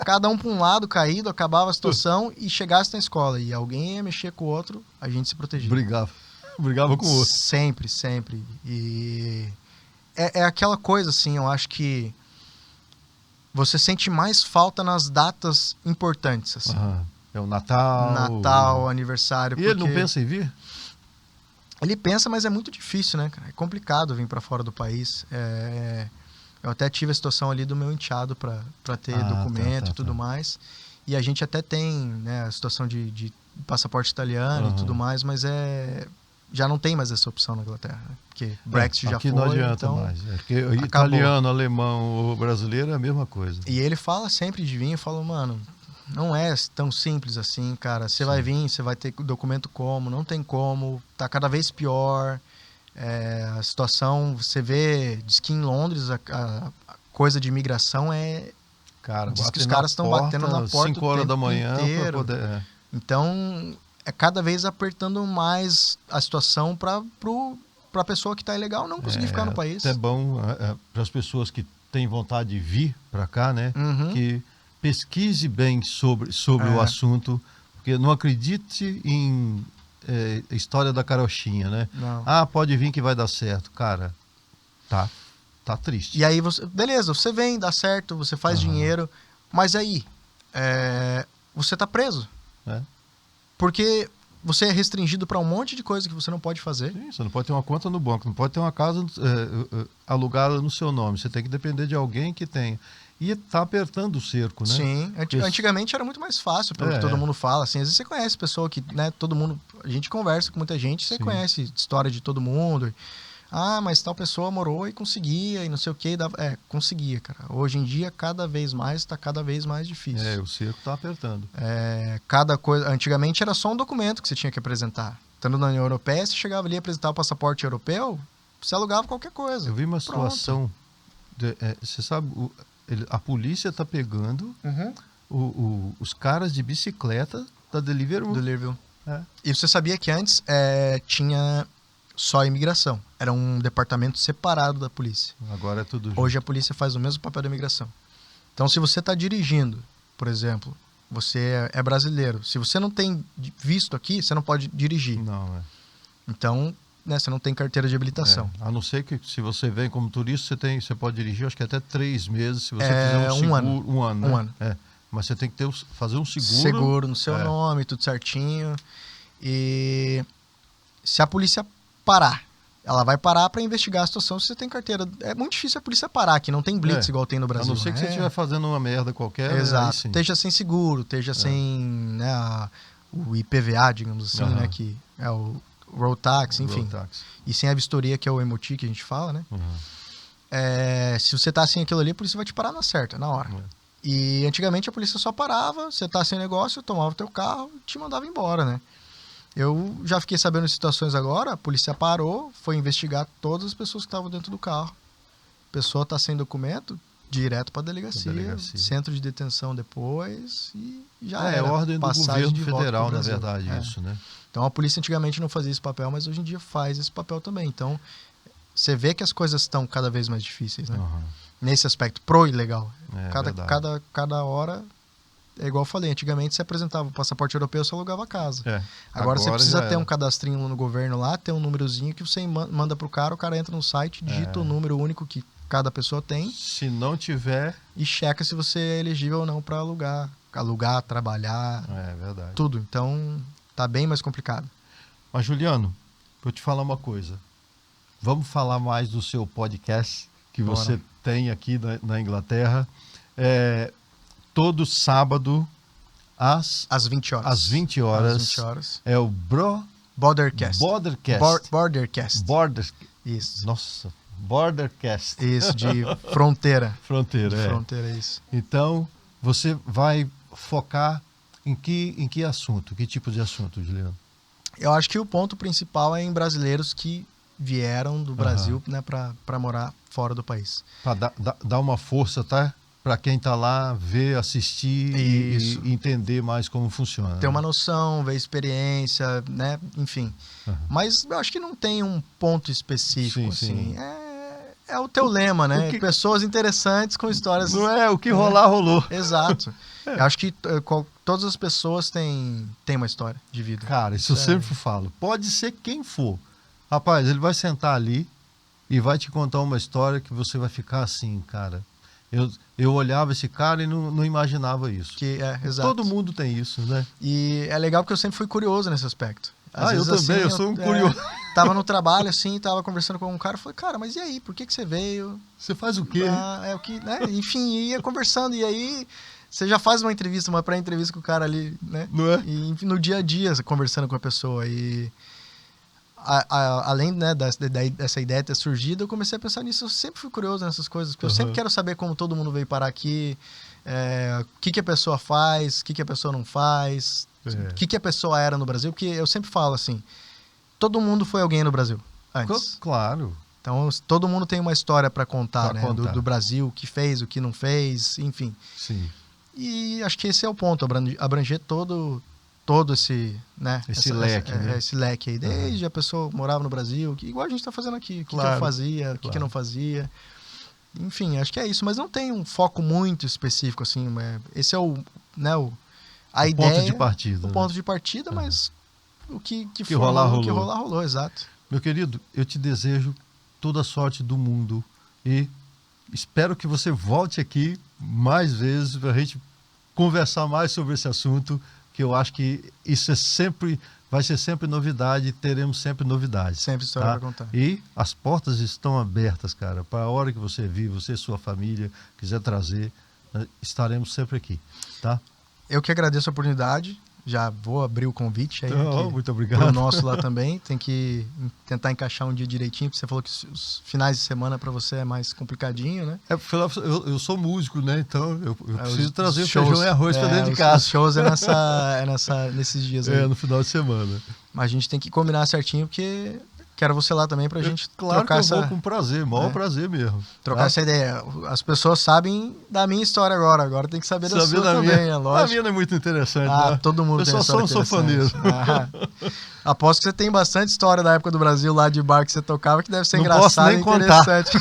Cada um pra um lado, caído, acabava a situação e chegasse na escola. E alguém ia mexer com o outro, a gente se protegia. Brigava com o outro. Sempre, sempre. E é aquela coisa, assim, eu acho que você sente mais falta nas datas importantes, assim. Aham. É o Natal. Natal, aniversário. E ele não porque pensa em vir? Ele pensa, mas é muito difícil, né, cara? É complicado vir pra fora do país. Eu até tive a situação ali do meu enteado pra ter documento e tudo mais. E a gente até tem, né, a situação de passaporte italiano e tudo mais, mas já não tem mais essa opção na Inglaterra, né? Porque Brexit já aqui foi. Aqui não adianta então, mais. Porque acabou. Italiano, alemão ou brasileiro é a mesma coisa. E ele fala sempre de vir, eu falo, mano, não é tão simples assim, cara. Você vai vir, você vai ter documento como, não tem como, tá cada vez pior. A situação, você vê, diz que em Londres a coisa de imigração Cara, diz que os caras estão batendo na porta 5 horas da manhã inteiro. pra poder... Então, é cada vez apertando mais a situação pra pessoa que tá ilegal não conseguir ficar no país. É bom para as pessoas que têm vontade de vir para cá, né? Que pesquise bem sobre o assunto, porque não acredite em história da carochinha, né? Não. Pode vir que vai dar certo. Cara, tá triste. E aí, beleza, você vem, dá certo, você faz dinheiro, mas aí, você tá preso. Porque você é restringido para um monte de coisa que você não pode fazer. Sim, você não pode ter uma conta no banco, não pode ter uma casa alugada no seu nome. Você tem que depender de alguém que tenha. E tá apertando o cerco, né? Sim, antigamente era muito mais fácil, pelo que todo mundo fala. Assim, às vezes você conhece pessoa que, né, todo mundo... A gente conversa com muita gente, você conhece história de todo mundo. Mas tal pessoa morou e conseguia, e não sei o que. Conseguia, cara. Hoje em dia, cada vez mais, tá cada vez mais difícil. O cerco tá apertando. Cada coisa... Antigamente era só um documento que você tinha que apresentar. Estando na União Europeia, você chegava ali a apresentar o passaporte europeu, você alugava qualquer coisa. Eu vi uma situação... você sabe... A polícia tá pegando os caras de bicicleta da Deliveroo. E você sabia que antes tinha só imigração. Era um departamento separado da polícia. Agora é tudo junto. Hoje a polícia faz o mesmo papel da imigração. Então, se você está dirigindo, por exemplo, você é brasileiro. Se você não tem visto aqui, você não pode dirigir. Não, Então... você não tem carteira de habilitação. A não ser que se você vem como turista, você pode dirigir, acho que até 3 meses, se você fizer um seguro. Um ano, né? Um ano. Mas você tem que fazer um seguro. Seguro no seu nome, tudo certinho. E se a polícia parar, ela vai parar para investigar a situação se você tem carteira. É muito difícil a polícia parar, aqui não tem blitz igual tem no Brasil. A não ser que você estiver fazendo uma merda qualquer. Exato. Esteja sem seguro, esteja sem o IPVA, digamos assim, né? Que é o road tax, enfim. E sem a vistoria, que é o MOT que a gente fala, né? Se você tá sem aquilo ali, a polícia vai te parar na certa, na hora. E antigamente a polícia só parava, você tá sem negócio, tomava o teu carro e te mandava embora, né? Eu já fiquei sabendo de situações agora, a polícia parou, foi investigar todas as pessoas que estavam dentro do carro. A pessoa tá sem documento, direto pra delegacia, centro de detenção depois e já era. É ordem do governo federal, na verdade, É. isso, né? Então a polícia antigamente não fazia esse papel, mas hoje em dia faz esse papel também. Então você vê que as coisas estão cada vez mais difíceis, né? Uhum. Nesse aspecto, pro e legal. Verdade. Cada hora, é igual eu falei, antigamente você apresentava o passaporte europeu, você alugava a casa. Agora você precisa ter um cadastrinho no governo lá, ter um númerozinho que você manda pro cara, o cara entra no site, digita o número único que cada pessoa tem. Se não tiver... E checa se você é elegível ou não para alugar, trabalhar, verdade. tudo. Então, tá bem mais complicado. Mas, Juliano, vou te falar uma coisa. Vamos falar mais do seu podcast que você tem aqui na Inglaterra. Todo sábado às 20 horas. Às 20 horas. Às 20 horas. É o Bordercast. Bordercast. Isso. Nossa, Bordercast. Isso, de fronteira. Fronteira, isso. Então, você vai focar em que assunto? Que tipo de assunto, Juliano? Eu acho que o ponto principal é em brasileiros que vieram do Brasil, né, para morar fora do país. Para dar uma força, tá? Para quem está lá, ver, assistir e entender mais como funciona. Ter uma noção, ver experiência, né? Enfim. Mas eu acho que não tem um ponto específico, assim. É o teu lema, né? Pessoas interessantes com histórias... Não é, o que rolar, rolou. Exato. Eu acho que todas as pessoas têm uma história de vida. Cara, isso eu sempre falo. Pode ser quem for. Rapaz, ele vai sentar ali e vai te contar uma história que você vai ficar assim, cara. Eu olhava esse cara e não imaginava isso. Exato. Todo mundo tem isso, né? E é legal porque eu sempre fui curioso nesse aspecto. Às vezes, eu também, assim, eu sou um curioso. Tava no trabalho, assim, tava conversando com um cara, falei, cara, mas e aí, por que você veio? Você faz o quê? Né? Enfim, ia conversando, e aí você já faz uma entrevista, uma pré-entrevista com o cara ali, né? Não é? E no dia a dia, conversando com a pessoa. E além, né, dessa ideia ter surgido, eu comecei a pensar nisso. Eu sempre fui curioso nessas coisas, porque eu sempre quero saber como todo mundo veio parar aqui, o que a pessoa faz, o que a pessoa não faz, o que a pessoa era no Brasil, porque eu sempre falo assim, todo mundo foi alguém no Brasil antes. Claro. Então, todo mundo tem uma história para contar, né? Do Brasil, o que fez, o que não fez, enfim. Sim. E acho que esse é o ponto, abranger todo esse, né? Esse leque, né? Esse leque aí. Desde a pessoa morava no Brasil, igual a gente está fazendo aqui. O que eu fazia, o que eu não fazia. Enfim, acho que é isso. Mas não tem um foco muito específico, assim. Esse é a ideia. Ponto de partida. O ponto de partida, mas o que rolar, rolou. O que rolar, rolou, exato. Meu querido, eu te desejo toda a sorte do mundo e espero que você volte aqui mais vezes para a gente conversar mais sobre esse assunto, que eu acho que isso vai ser sempre novidade, teremos sempre novidades. Sempre história para contar. E as portas estão abertas, cara, para a hora que você vir, você e sua família quiser trazer, estaremos sempre aqui, tá? Eu que agradeço a oportunidade. Já vou abrir o convite aí. Muito obrigado. Pro nosso lá também. Tem que tentar encaixar um dia direitinho, porque você falou que os finais de semana para você é mais complicadinho, né? Eu sou músico, né? Então eu preciso trazer feijão e arroz para dentro de casa. Os shows nesses dias aí. No final de semana. Mas a gente tem que combinar certinho, porque quero você lá também pra gente trocar que eu vou com prazer, maior prazer mesmo. Trocar essa ideia. As pessoas sabem da minha história agora tem que saber da sua também, é lógico. A minha não é muito interessante, né? Todo mundo tem história interessante. Eu só sou sofaneiro. Aposto que você tem bastante história da época do Brasil, lá de bar que você tocava, que deve ser não engraçado e interessante.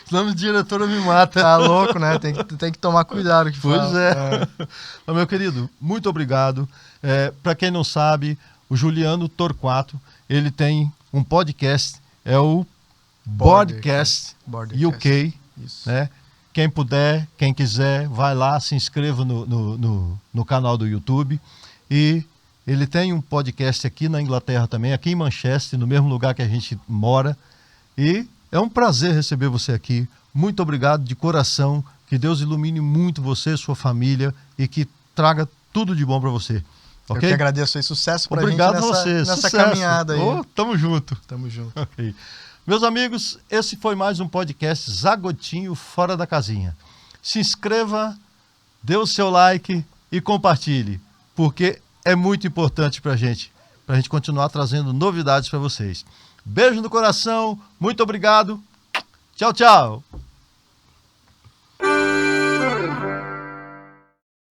Senão a diretora me mata. Tá louco, né? Tem que tomar cuidado. Pois é. Mas, meu querido, muito obrigado. Para quem não sabe, o Juliano Torquato, ele tem um podcast, é o Bordercast UK. Isso. Né? Quem puder, quem quiser, vai lá, se inscreva no canal do YouTube. E ele tem um podcast aqui na Inglaterra também, aqui em Manchester, no mesmo lugar que a gente mora. E é um prazer receber você aqui. Muito obrigado de coração. Que Deus ilumine muito você, sua família e que traga tudo de bom para você. Okay? Eu que agradeço aí. Sucesso pra Obrigado gente nessa caminhada aí. Tamo junto. Tamo junto. Okay. Meus amigos, esse foi mais um podcast Zagotinho Fora da Casinha. Se inscreva, dê o seu like e compartilhe, porque é muito importante pra gente continuar trazendo novidades para vocês. Beijo no coração, muito obrigado. Tchau, tchau.